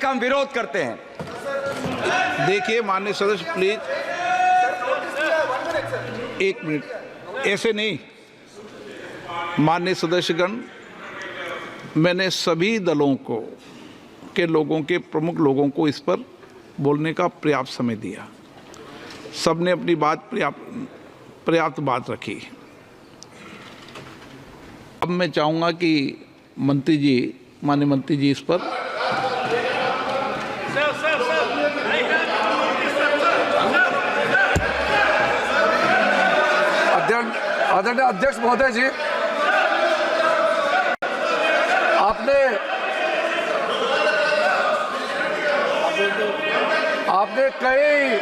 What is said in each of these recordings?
का हम विरोध करते हैं। देखिए माननीय सदस्य प्लीज, एक मिनट, ऐसे नहीं। माननीय सदस्यगण, मैंने सभी दलों को के लोगों के प्रमुख लोगों को इस पर बोलने का पर्याप्त समय दिया। सबने अपनी बात पर्याप्त बात रखी। अब मैं चाहूँगा कि मंत्री जी, माननीय मंत्री जी, इस पर आदरणीय अध्यक्ष महोदय जी, आपने कई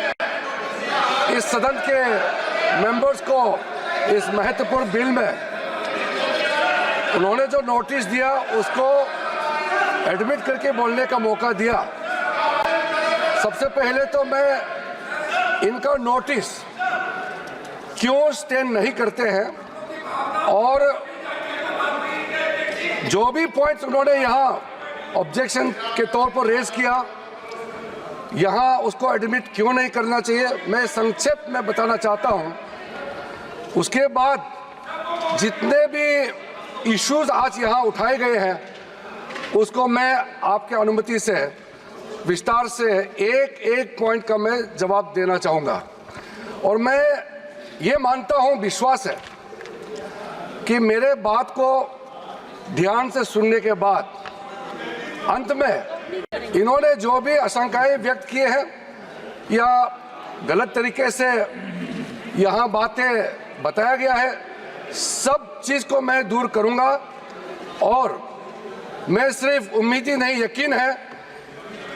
इस सदन के मेंबर्स को इस महत्वपूर्ण बिल में उन्होंने जो नोटिस दिया उसको एडमिट करके बोलने का मौका दिया। सबसे पहले तो मैं इनका नोटिस क्यों स्टैंड नहीं करते हैं और जो भी पॉइंट्स उन्होंने यहाँ ऑब्जेक्शन के तौर पर रेज किया, यहाँ उसको एडमिट क्यों नहीं करना चाहिए, मैं संक्षेप में बताना चाहता हूँ। उसके बाद जितने भी इश्यूज आज यहाँ उठाए गए हैं उसको मैं आपके अनुमति से विस्तार से एक एक पॉइंट का मैं जवाब देना चाहूँगा। और मैं ये मानता हूँ, विश्वास है कि मेरे बात को ध्यान से सुनने के बाद अंत में इन्होंने जो भी आशंकाएं व्यक्त किए हैं या गलत तरीके से यहाँ बातें बताया गया है, सब चीज़ को मैं दूर करूँगा। और मैं सिर्फ उम्मीद ही नहीं, यकीन है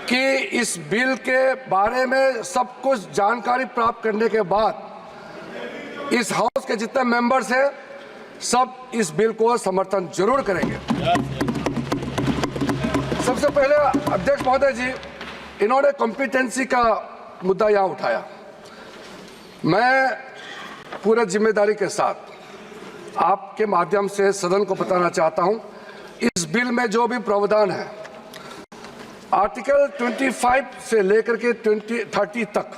कि इस बिल के बारे में सब कुछ जानकारी प्राप्त करने के बाद इस हाउस के जितने मेंबर्स हैं सब इस बिल को समर्थन जरूर करेंगे। सबसे पहले अध्यक्ष महोदय जी, इन्होंने कॉम्पिटेंसी का मुद्दा यहाँ उठाया। मैं पूरे जिम्मेदारी के साथ आपके माध्यम से सदन को बताना चाहता हूँ, इस बिल में जो भी प्रावधान है आर्टिकल 25 से लेकर के 30 तक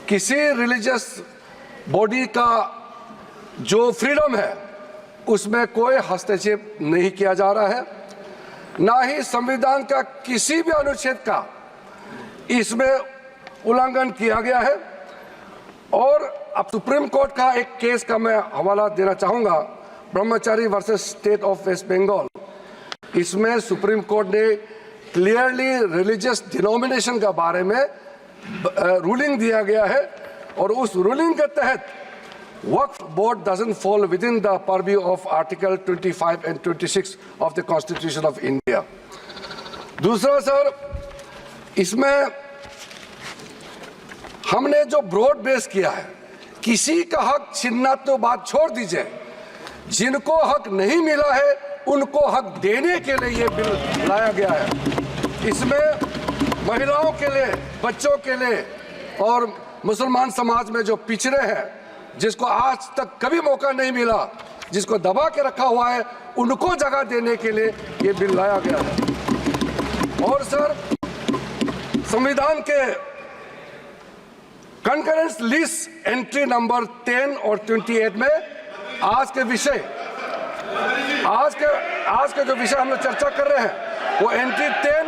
किसी रिलीजियस बॉडी का जो फ्रीडम है उसमें कोई हस्तक्षेप नहीं किया जा रहा है, ना ही संविधान का किसी भी अनुच्छेद का इसमें उल्लंघन किया गया है। और अब सुप्रीम कोर्ट का एक केस का मैं हवाला देना चाहूँगा, Brahmachari versus state of West Bengal. इसमें सुप्रीम कोर्ट ने क्लियरली रिलीजियस डिनोमिनेशन के बारे में रूलिंग दिया गया है और उस रूलिंग के तहत वक्फ board doesn't fall within the purview of Article 25 and 26 of the Constitution of India. दूसरा सर, इसमें हमने जो ब्रॉड बेस किया है, किसी का हक छीनना तो बात छोड़ दीजिए, जिनको हक नहीं मिला है उनको हक देने के लिए ये बिल लाया गया है। इसमें महिलाओं के लिए, बच्चों के लिए और मुसलमान समाज में जो पिछड़े हैं, जिसको आज तक कभी मौका नहीं मिला, जिसको दबा के रखा हुआ है, उनको जगह देने के लिए ये बिल लाया गया है। और सर, संविधान के कंकरेंस लिस्ट एंट्री नंबर 10 और 28 में आज के जो विषय हम लोग चर्चा कर रहे हैं वो एंट्री 10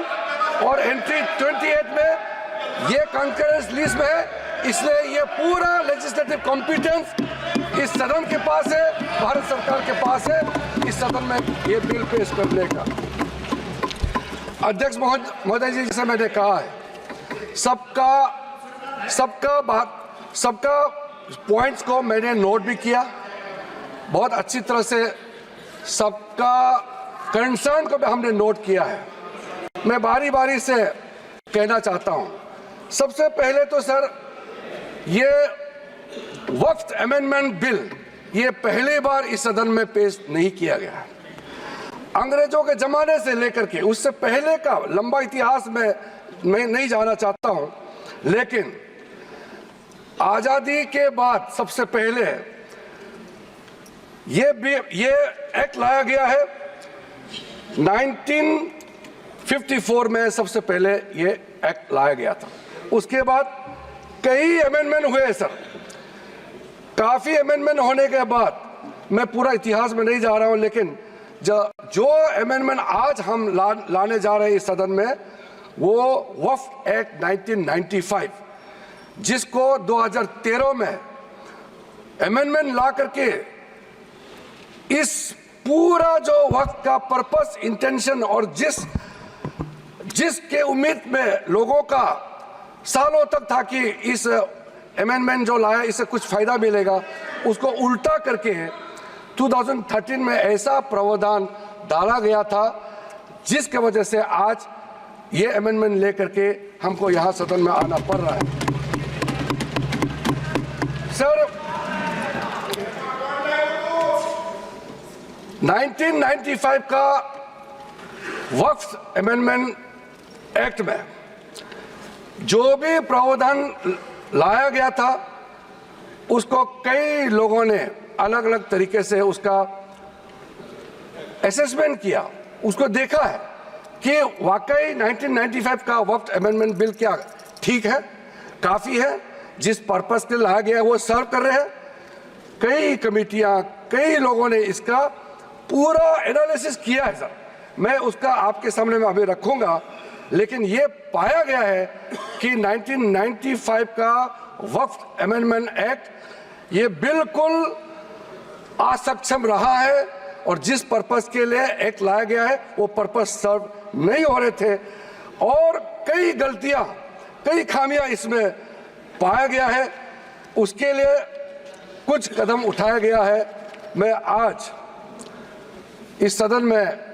और एंट्री 28 में ये कंकरेंस लिस्ट में है। इसलिए ये पूरा लेजिस्लेटिव कॉम्पिटेंस इस सदन के पास है, भारत सरकार के पास है, इस सदन में ये बिल पेश करने का। अध्यक्ष महोदय जी, जैसे मैंने कहा है, सबका पॉइंट्स को मैंने नोट भी किया, बहुत अच्छी तरह से सबका कंसर्न को भी हमने नोट किया है। मैं बारी बारी से कहना चाहता हूं, सबसे पहले तो सर, ये वक्फ अमेंडमेंट बिल ये पहली बार इस सदन में पेश नहीं किया गया है। अंग्रेजों के जमाने से लेकर के उससे पहले का लंबा इतिहास में मैं नहीं जाना चाहता हूं, लेकिन आजादी के बाद सबसे पहले ये एक्ट लाया गया है 54 में सबसे पहले ये एक्ट लाया गया था। उसके बाद कई अमेंडमेंट हुए सर। काफ़ी अमेंडमेंट होने के बाद, मैं पूरा इतिहास में नहीं जा रहा हूं, लेकिन जो अमेंडमेंट आज हम लाने जा रहे हैं इस सदन में, वो वक्फ एक्ट 1995, जिसको 2013 में अमेंडमेंट ला करके इस पूरा जो वक्त का पर्पस, इंटेंशन और जिसके उम्मीद में लोगों का सालों तक था कि इस अमेंडमेंट जो लाया इससे कुछ फायदा मिलेगा, उसको उल्टा करके 2013 में ऐसा प्रावधान डाला गया था जिसके वजह से आज ये अमेंडमेंट लेकर के हमको यहाँ सदन में आना पड़ रहा है। सर, 1995 का वक्फ अमेंडमेंट एक्ट में जो भी प्रावधान लाया गया था, उसको कई लोगों ने अलग अलग तरीके से उसका असेसमेंट किया, उसको देखा है कि वाकई 1995 का वक्फ अमेंडमेंट बिल क्या ठीक है, काफ़ी है, जिस पर्पस के लाया गया वो सर्व कर रहे हैं। कई कमेटियां, कई लोगों ने इसका पूरा एनालिसिस किया है सर। मैं उसका आपके सामने में अभी रखूंगा, लेकिन ये पाया गया है कि 1995 का वक्फ अमेंडमेंट एक्ट ये बिल्कुल असक्षम रहा है और जिस पर्पस के लिए एक्ट लाया गया है वो पर्पस सर्व नहीं हो रहे थे और कई गलतियां, कई खामियां इसमें पाया गया है। उसके लिए कुछ कदम उठाया गया है। मैं आज इस सदन में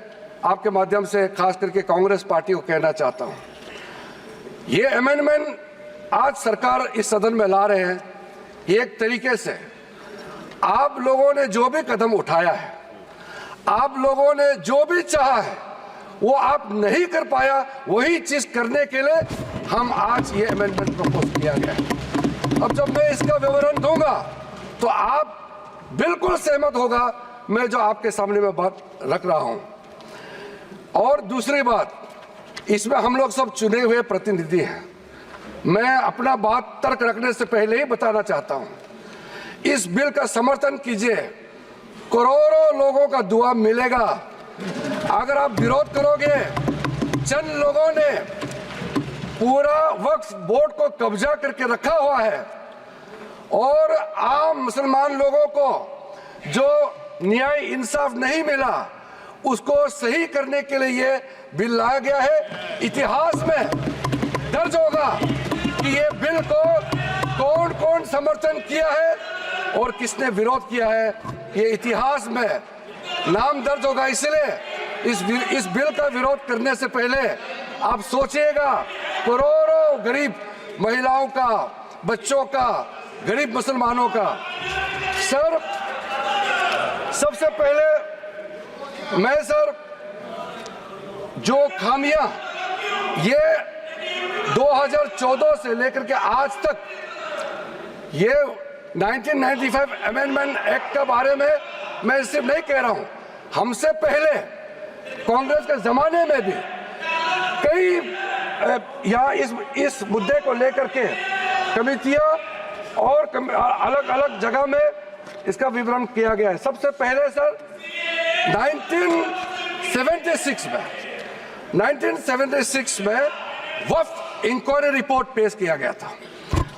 आपके माध्यम से खास करके कांग्रेस पार्टी को कहना चाहता हूं, ये अमेंडमेंट आज सरकार इस सदन में ला रहे हैं, एक तरीके से आप लोगों ने जो भी कदम उठाया है, आप लोगों ने जो भी चाहा है, वो आप नहीं कर पाया, वही चीज करने के लिए हम आज ये अमेंडमेंट प्रपोज किया गया है। अब जब मैं इसका विवरण दूंगा तो आप बिल्कुल सहमत होगा मैं जो आपके सामने में बात रख रहा हूं। और दूसरी बात, इसमें हम लोग सब चुने हुए प्रतिनिधि हैं। मैं अपना बात तर्क रखने से पहले ही बताना चाहता हूं, इस बिल का समर्थन कीजिए, करोड़ों लोगों का दुआ मिलेगा। अगर आप विरोध करोगे, चंद लोगों ने पूरा वक्फ बोर्ड को कब्जा करके रखा हुआ है और आम मुसलमान लोगों को जो न्याय इंसाफ नहीं मिला उसको सही करने के लिए ये बिल लाया गया है। इतिहास में दर्ज होगा कि ये बिल को कौन कौन समर्थन किया है और किसने विरोध किया है, ये इतिहास में नाम दर्ज होगा। इसलिए इस बिल का विरोध करने से पहले आप सोचिएगा, करोड़ों गरीब महिलाओं का, बच्चों का, गरीब मुसलमानों का। सर, सबसे पहले मैं सर जो खामियां ये 2014 से लेकर के आज तक ये 1995 अमेंडमेंट एक्ट के बारे में मैं सिर्फ नहीं कह रहा हूं, हमसे पहले कांग्रेस के जमाने में भी कई यहाँ इस मुद्दे को लेकर के कमेटियां और अलग अलग जगह में इसका विवरण किया गया है। सबसे पहले सर 1976 में वक्फ इंक्वायरी रिपोर्ट पेश किया गया था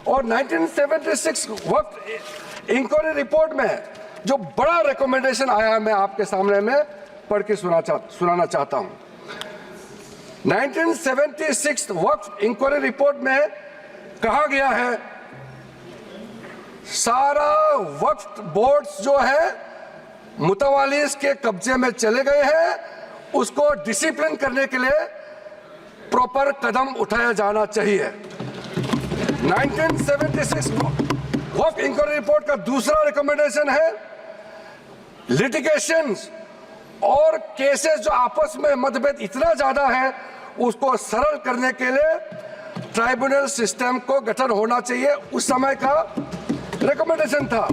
और 1976 वक्फ इंक्वायरी रिपोर्ट में जो बड़ा रिकमेंडेशन आया है मैं आपके सामने में पढ़ के सुनाना चाहता हूं। 1976 वक्फ इंक्वायरी रिपोर्ट में कहा गया है, सारा वक्फ बोर्ड्स जो है मुतवालिस के कब्जे में चले गए हैं, उसको डिसिप्लिन करने के लिए प्रॉपर कदम उठाया जाना चाहिए। 1976 वक्फ इंक्वायरी रिपोर्ट का दूसरा रिकमेंडेशन है, लिटिगेशंस और केसेस जो आपस में मतभेद इतना ज्यादा है उसको सरल करने के लिए ट्राइब्यूनल सिस्टम को गठन होना चाहिए, उस समय का रिकमेंडेशन था।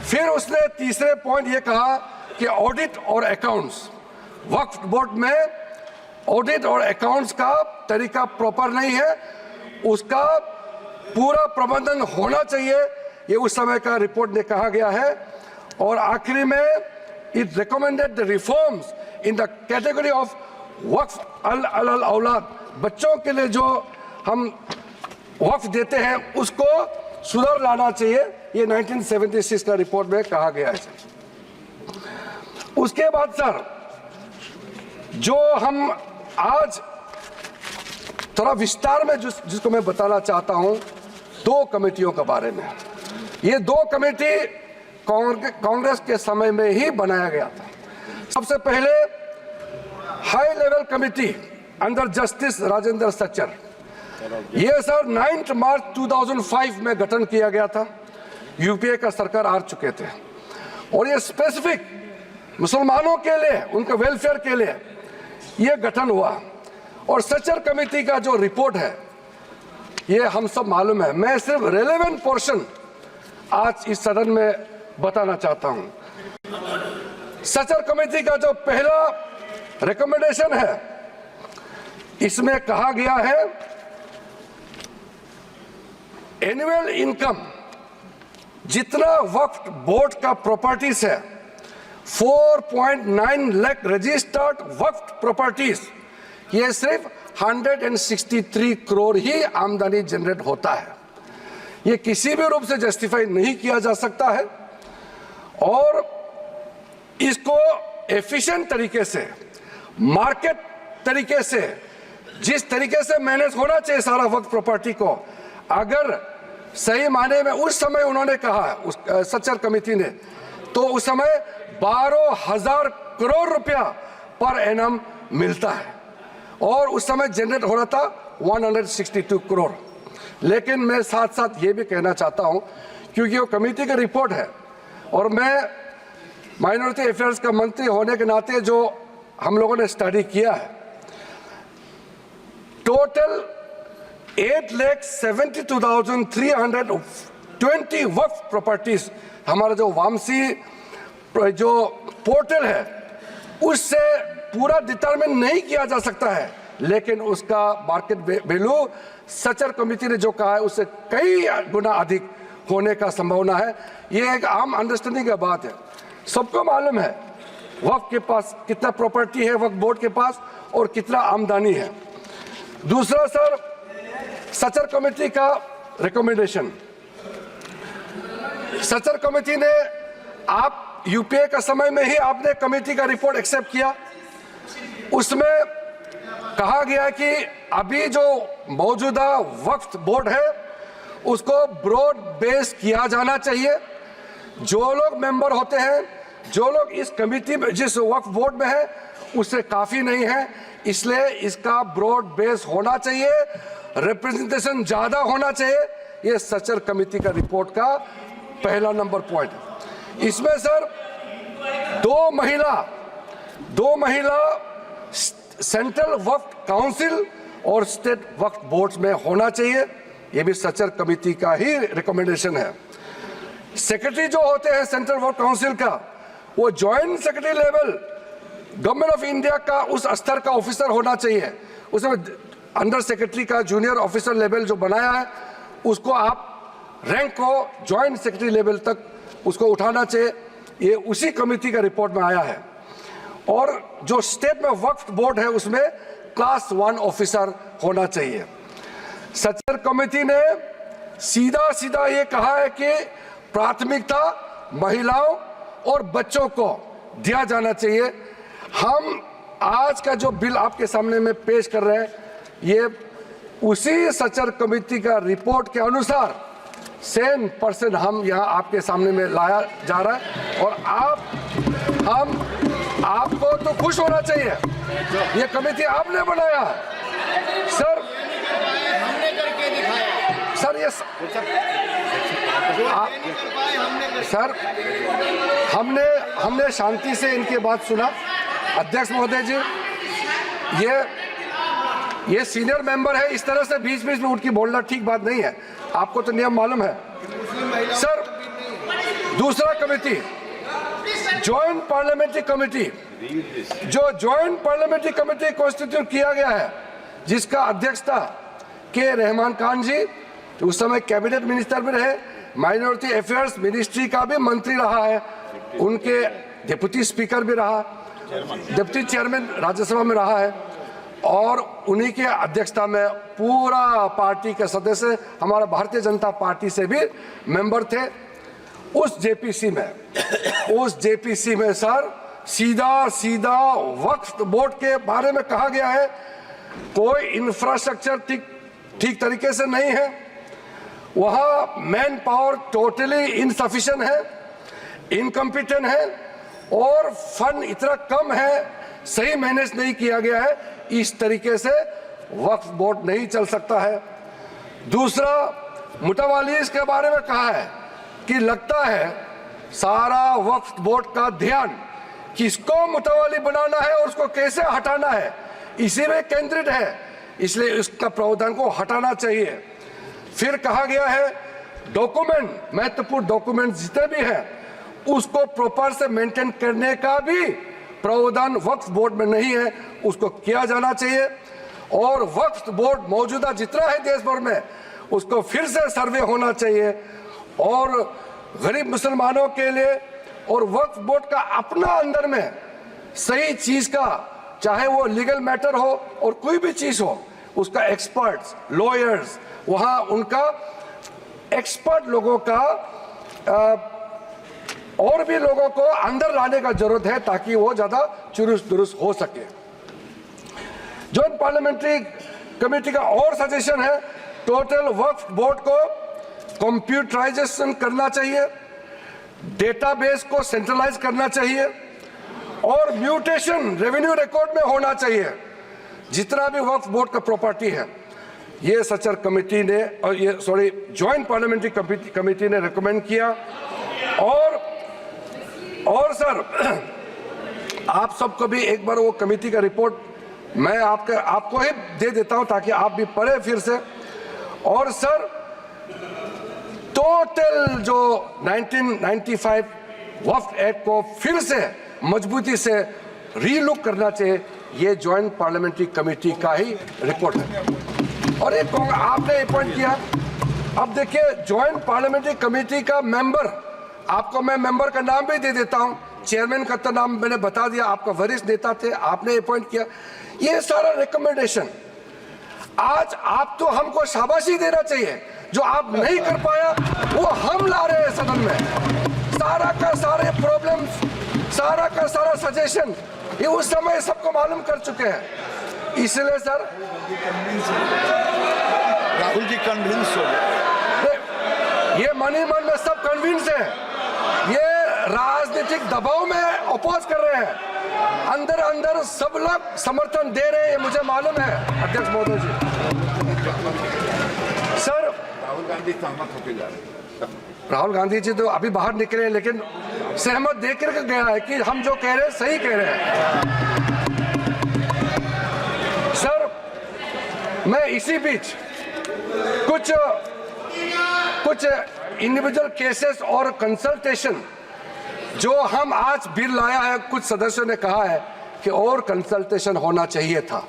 फिर उसने तीसरे पॉइंट ये कहा कि ऑडिट और अकाउंट्स वक्फ बोर्ड में ऑडिट और अकाउंट्स का तरीका प्रॉपर नहीं है, उसका पूरा प्रबंधन होना चाहिए, ये उस समय का रिपोर्ट में कहा गया है। और आखिरी में it recommended the reforms in the category of वक्फ अल औलाद, बच्चों के लिए जो हम वक्फ देते हैं उसको सुधार लाना चाहिए, ये 1976 का रिपोर्ट में कहा गया है सर। उसके बाद सर जो हम आज थोड़ा विस्तार में जिसको मैं बताना चाहता हूं, दो कमेटियों के बारे में। ये दो कमेटी कांग्रेस के समय में ही बनाया गया था। सबसे पहले high level committee under justice Rajendra Sachar, ये सर 9 मार्च 2005 में गठन किया गया था। यूपीए का सरकार आ चुके थे और ये स्पेसिफिक मुसलमानों के लिए, उनके वेलफेयर के लिए ये गठन हुआ। और सच्चर कमेटी का जो रिपोर्ट है ये हम सब मालूम है, मैं सिर्फ रेलेवेंट पोर्शन आज इस सदन में बताना चाहता हूं। सच्चर कमेटी का जो पहला रिकमेंडेशन है, इसमें कहा गया है एनुअल इनकम जितना वक्फ बोर्ड का प्रॉपर्टीज है 4.9 लाख रजिस्टर्ड वक्फ प्रॉपर्टीज, ये सिर्फ 163 करोड़ ही आमदनी जनरेट होता है। ये किसी भी रूप से जस्टिफाई नहीं किया जा सकता है और इसको एफिशिएंट तरीके से, मार्केट तरीके से, जिस तरीके से मैनेज होना चाहिए सारा वक्फ प्रॉपर्टी को, अगर सही माने में उस समय उन्होंने कहा, उस सच्चर कमेटी ने, तो उस समय 12,000 करोड़ रुपया पर एनम मिलता है और उस समय जनरेट हो रहा था 162 करोड़। लेकिन मैं साथ साथ ये भी कहना चाहता हूं, क्योंकि वो कमेटी का रिपोर्ट है और मैं माइनॉरिटी अफेयर्स का मंत्री होने के नाते जो हम लोगों ने स्टडी किया है, टोटल 8,72,320 वक्फ प्रॉपर्टीज हमारा जो वामसी जो पोर्टल है उससे पूरा डिटरमिन नहीं किया जा सकता है, लेकिन उसका मार्केट वैल्यू सच्चर कमेटी ने जो कहा है उससे कई गुना अधिक होने का संभावना है। ये एक आम अंडरस्टैंडिंग की बात है, सबको मालूम है वक्फ के पास कितना प्रॉपर्टी है, वक्फ बोर्ड के पास, और कितना आमदनी है। दूसरा सर, सच्चर कमेटी का रिकमेंडेशन, सच्चर कमेटी ने, आप यूपीए का समय में ही आपने कमेटी का रिपोर्ट एक्सेप्ट किया, उसमें कहा गया कि अभी जो मौजूदा वक्फ बोर्ड है उसको ब्रॉड बेस किया जाना चाहिए। जो लोग मेंबर होते हैं, जो लोग इस कमेटी में, जिस वक्फ बोर्ड में है, उससे काफी नहीं है, इसलिए इसका ब्रॉड बेस होना चाहिए, रिप्रेजेंटेशन ज्यादा होना चाहिए। ये सच्चर कमेटी का रिपोर्ट का पहला नंबर पॉइंट है। इसमें सर दो महिला सेंट्रल वक्फ काउंसिल और स्टेट वक्फ बोर्ड्स में होना चाहिए, ये भी सच्चर कमेटी का ही रिकमेंडेशन है। सेक्रेटरी जो होते हैं सेंट्रल वक्फ काउंसिल का, वो joint secretary level government of India का उस स्तर का ऑफिसर होना चाहिए। उसमें अंडर सेक्रेटरी का जूनियर ऑफिसर लेवल जो बनाया है उसको आप रैंक को जॉइंट सेक्रेटरी लेवल तक उसको उठाना चाहिए, ये उसी कमेटी का रिपोर्ट में आया है। और जो स्टेट में वक्फ बोर्ड है उसमें क्लास 1 ऑफिसर होना चाहिए। सच्चर कमेटी ने सीधा ये कहा है कि प्राथमिकता महिलाओं और बच्चों को दिया जाना चाहिए। हम आज का जो बिल आपके सामने में पेश कर रहे हैं, ये उसी सच्चर कमेटी का रिपोर्ट के अनुसार 100% हम यहाँ आपके सामने में लाया जा रहा है। और आपको तो खुश होना चाहिए, ये कमेटी आपने बनाया सर। सर ये सर हमने शांति से इनकी बात सुना। अध्यक्ष महोदय जी, ये सीनियर मेंबर है, इस तरह से बीच में उनकी बोलना ठीक बात नहीं है, आपको तो नियम मालूम है। सर दूसरा जॉइंट पार्लियामेंट्री कमेटी, जो जॉइंट पार्लियामेंट्री कमेटी कॉन्स्टिट्यूट किया गया है, जिसका अध्यक्ष था के रहमान खान जी, उस समय कैबिनेट मिनिस्टर भी रहे, माइनॉरिटी अफेयर्स मिनिस्ट्री का भी मंत्री रहा है, उनके डिप्टी स्पीकर भी रहा, डिप्टी चेयरमैन राज्यसभा में रहा है, और उन्हीं के अध्यक्षता में पूरा पार्टी के सदस्य हमारा भारतीय जनता पार्टी से भी मेंबर थे। उस जेपीसी में सर सीधा वक्फ बोर्ड के बारे में कहा गया है कोई इंफ्रास्ट्रक्चर ठीक तरीके से नहीं है, वहां मैन पावर टोटली इनसफिशिएंट है, इनकम्पिटेंट है, और फंड इतना कम है, सही मैनेज नहीं किया गया है। इस तरीके से वक्फ बोर्ड नहीं चल सकता है। दूसरा, मुतवालीस के बारे में कहा है कि लगता है सारा वक्फ बोर्ड का ध्यान किसको मुतवाली बनाना है और उसको कैसे हटाना है, इसी में केंद्रित है, इसलिए इसका प्रावधान को हटाना चाहिए। फिर कहा गया है डॉक्यूमेंट, महत्वपूर्ण डॉक्यूमेंट जितने भी हैं उसको प्रॉपर से मेंटेन करने का भी प्रावधान वक्फ बोर्ड में नहीं है, उसको किया जाना चाहिए। और वक्फ बोर्ड मौजूदा जितना है देश भर में उसको फिर से सर्वे होना चाहिए, और गरीब मुसलमानों के लिए और वक्फ बोर्ड का अपना अंदर में सही चीज का, चाहे वो लीगल मैटर हो और कोई भी चीज हो, उसका एक्सपर्ट्स, लॉयर्स, वहां उनका एक्सपर्ट लोगों का और भी लोगों को अंदर लाने का जरूरत है ताकि वो ज्यादा चुरुस्त दुरुस्त हो सके। जॉइंट पार्लियामेंट्री कमेटी का और सजेशन है टोटल वक्फ बोर्ड को कंप्यूटराइजेशन करना चाहिए, डेटाबेस को सेंट्रलाइज करना चाहिए, और म्यूटेशन रेवेन्यू रिकॉर्ड में होना चाहिए जितना भी वक्फ बोर्ड का प्रॉपर्टी है। ये सचर कमेटी ने जॉइंट पार्लियामेंट्री कमेटी ने रिकमेंड किया। और सर आप सबको भी एक बार वो कमेटी का रिपोर्ट मैं आपको ही दे देता हूं ताकि आप भी पढ़े फिर से। और सर टोटल जो 1995 वक्फ एक्ट को फिर से मजबूती से रीलुक करना चाहिए, ये जॉइंट पार्लियामेंट्री कमेटी का ही रिपोर्ट है। और एक आपने अपॉइंट किया, अब देखिए जॉइंट पार्लियामेंट्री कमेटी का मेंबर, आपको मैं मेंबर का नाम भी दे देता हूं, चेयरमैन का तो नाम मैंने बता दिया, आपका वरिष्ठ नेता थे, आपने अपॉइंट किया। ये सारा रिकमेंडेशन आज आप तो हमको शाबाशी देना चाहिए, जो आप नहीं कर पाया वो हम ला रहे हैं सदन में। सारा का सारे प्रॉब्लम, सारा का सारा सजेशन ये उस समय सबको मालूम कर चुके हैं, इसलिए सर राहुल जी कन्विंस हो गए, ये मन ही मन में सब कन्विंस है, ये राजनीतिक दबाव में अपोज कर रहे हैं, अंदर अंदर सब लोग समर्थन दे रहे हैं, ये मुझे मालूम है अध्यक्ष महोदय जी। सर राहुल गांधी सहमत होकर जा रहे हैं। राहुल गांधी जी तो अभी बाहर निकले हैं, लेकिन सहमत देकर के गया है कि हम जो कह रहे हैं सही कह रहे हैं। सर मैं इसी बीच कुछ इंडिविजुअल केसेस और कंसल्टेशन जो हम आज बिल लाया है, कुछ सदस्यों ने कहा है कि और कंसल्टेशन होना चाहिए था।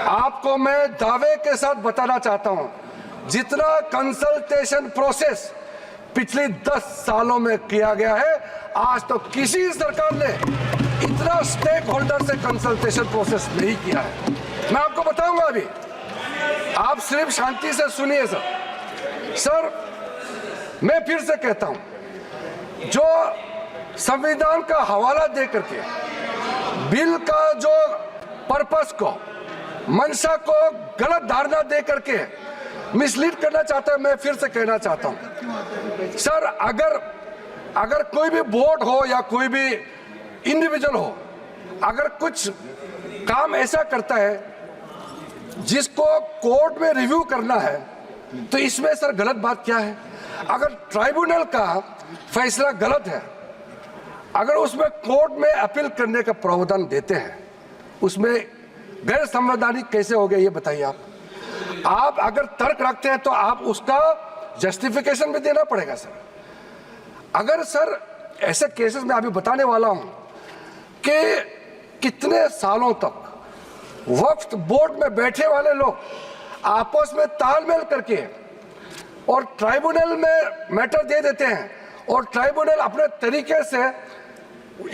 आपको मैं दावे के साथ बताना चाहता हूं, जितना कंसल्टेशन प्रोसेस पिछले 10 सालों में किया गया है, आज तो किसी सरकार ने इतना स्टेक होल्डर से कंसल्टेशन प्रोसेस नहीं किया है। मैं आपको बताऊंगा, अभी आप सिर्फ शांति से सुनिए। सर मैं फिर से कहता हूं, जो संविधान का हवाला दे करके बिल का जो पर्पस को, मंशा को गलत धारणा दे करके मिसलीड करना चाहता है, मैं फिर से कहना चाहता हूं सर, अगर कोई भी बोर्ड हो या कोई भी इंडिविजुअल हो, अगर कुछ काम ऐसा करता है जिसको कोर्ट में रिव्यू करना है, तो इसमें सर गलत बात क्या है? अगर ट्राइब्यूनल का फैसला गलत है, अगर उसमें कोर्ट में अपील करने का प्रावधान देते हैं, उसमें गैर संवैधानिक कैसे हो गया ये बताइए आप अगर तर्क रखते हैं तो आप उसका जस्टिफिकेशन भी देना पड़ेगा सर। अगर सर ऐसे केसेस में अभी बताने वाला हूं कि कितने सालों तक वक्फ बोर्ड में बैठे वाले लोग आपस में तालमेल करके और ट्राइब्यूनल में मैटर दे देते हैं और ट्राइब्यूनल अपने तरीके से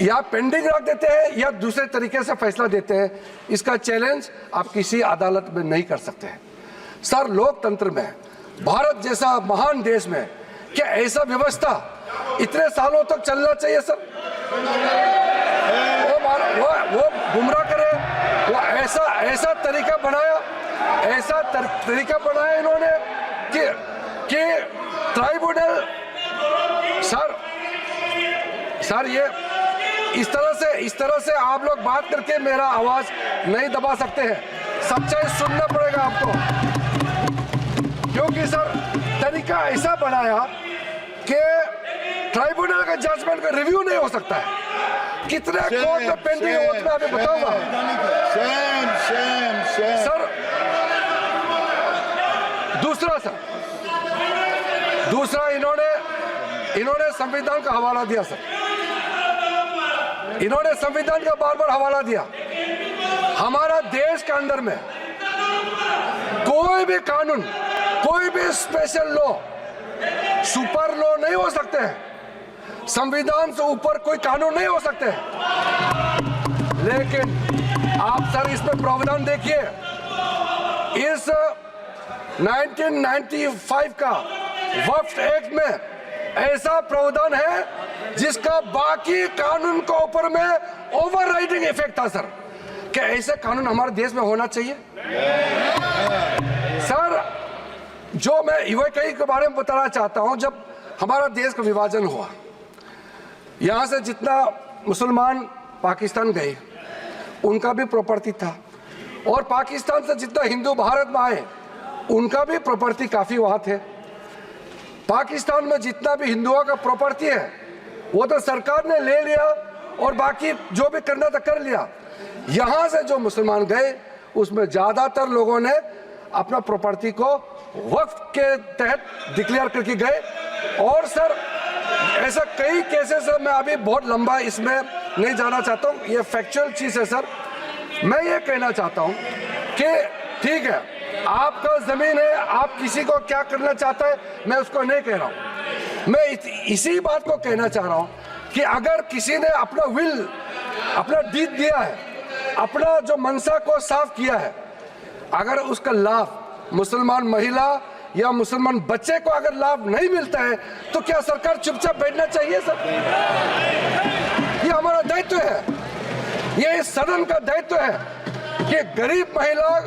या पेंडिंग रख देते हैं या दूसरे तरीके से फैसला देते हैं। इसका चैलेंज आप किसी अदालत में नहीं कर सकते हैं। सर, लोकतंत्र में, भारत जैसा महान देश में क्या ऐसा व्यवस्था इतने सालों तक चलना चाहिए सर? वो गुमराह करे, वो ऐसा तरीका बनाया, तरीका बनाया इन्होंने कि ट्राइब्यूनल सर ये इस तरह से आप लोग बात करके मेरा आवाज नहीं दबा सकते हैं। सच्चाई सुनना पड़ेगा आपको, क्योंकि सर तरीका ऐसा बनाया कि ट्राइब्यूनल का जजमेंट का रिव्यू नहीं हो सकता है। कितने कोर्ट में पेंडिंग है वो मैं अभी बताऊंगा सर। दूसरा इन्होंने संविधान का हवाला दिया सर। इन्होंने संविधान का बार बार हवाला दिया। हमारा देश के अंदर में कोई भी कानून, कोई भी स्पेशल लॉ, सुपर लॉ नहीं हो सकते हैं। संविधान से ऊपर कोई कानून नहीं हो सकते हैं। लेकिन आप सर इसमें प्रावधान देखिए, इस 1995 का वक्फ एक्ट में ऐसा प्रावधान है जिसका बाकी कानून के ऊपर में ओवरराइडिंग इफेक्ट था सर। क्या ऐसे कानून हमारे देश में होना चाहिए सर? जो मैं यूएई के बारे में बताना चाहता हूं, जब हमारा देश का विभाजन हुआ, यहां से जितना मुसलमान पाकिस्तान गए उनका भी प्रॉपर्टी था, और पाकिस्तान से जितना हिंदू भारत में आए उनका भी प्रॉपर्टी काफी वहां थे। पाकिस्तान में जितना भी हिंदुओं का प्रॉपर्टी है वो तो सरकार ने ले लिया और बाकी जो भी करना था कर लिया। यहां से जो मुसलमान गए उसमें ज्यादातर लोगों ने अपना प्रॉपर्टी को वक्फ के तहत डिक्लेयर करके गए। और सर ऐसा कई केसेस है, मैं अभी बहुत लंबा इसमें नहीं जाना चाहता हूं, ये फैक्चुअल चीज है सर। मैं ये कहना चाहता हूं कि ठीक है, आपका जमीन है, आप किसी को क्या करना चाहता है मैं उसको नहीं कह रहा हूं। मैं इसी बात को कहना चाह रहा हूं कि अगर किसी ने अपना विल, अपना डीड दिया है, अपना जो मनसा को साफ किया है, अगर उसका लाभ मुसलमान महिला या मुसलमान बच्चे को अगर लाभ नहीं मिलता है तो क्या सरकार चुपचाप बैठना चाहिए सर? ये हमारा दायित्व है, ये इस सदन का दायित्व है कि गरीब महिला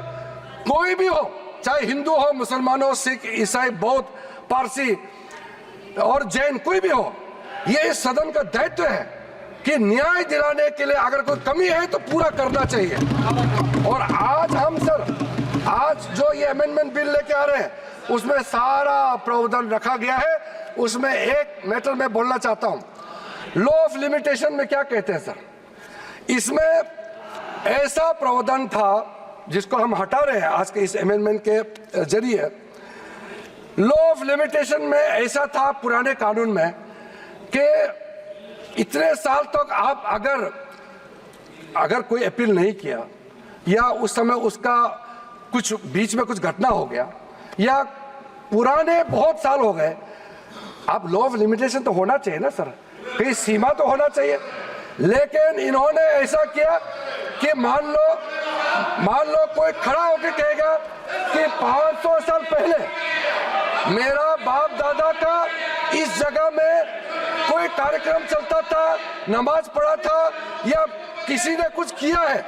कोई भी हो, चाहे हिंदू हो, मुसलमान हो, सिख, ईसाई, बौद्ध, पारसी और जैन, कोई भी हो, ये इस सदन का दायित्व है कि न्याय दिलाने के लिए अगर कोई कमी है तो पूरा करना चाहिए। और आज हम सर, आज जो ये अमेंडमेंट बिल लेके आ रहे हैं उसमें सारा प्रावधान रखा गया है। उसमें एक मैटर मैं बोलना चाहता हूं, लॉ ऑफ लिमिटेशन में क्या कहते हैं सर? इसमें ऐसा प्रावधान था जिसको हम हटा रहे हैं आज के इस अमेंडमेंट के जरिए। लॉ ऑफ लिमिटेशन में ऐसा था पुराने कानून में कि इतने साल तक आप अगर कोई अपील नहीं किया या उस समय उसका कुछ बीच में कुछ घटना हो गया या पुराने बहुत साल हो गए, आप लॉ ऑफ लिमिटेशन तो होना चाहिए ना सर, कहीं सीमा तो होना चाहिए। लेकिन इन्होंने ऐसा किया कि मान लो कोई खड़ा होकर कहेगा कि 500 साल पहले मेरा बाप दादा का इस जगह में कोई कार्यक्रम चलता था, नमाज पढ़ा था या किसी ने कुछ किया है,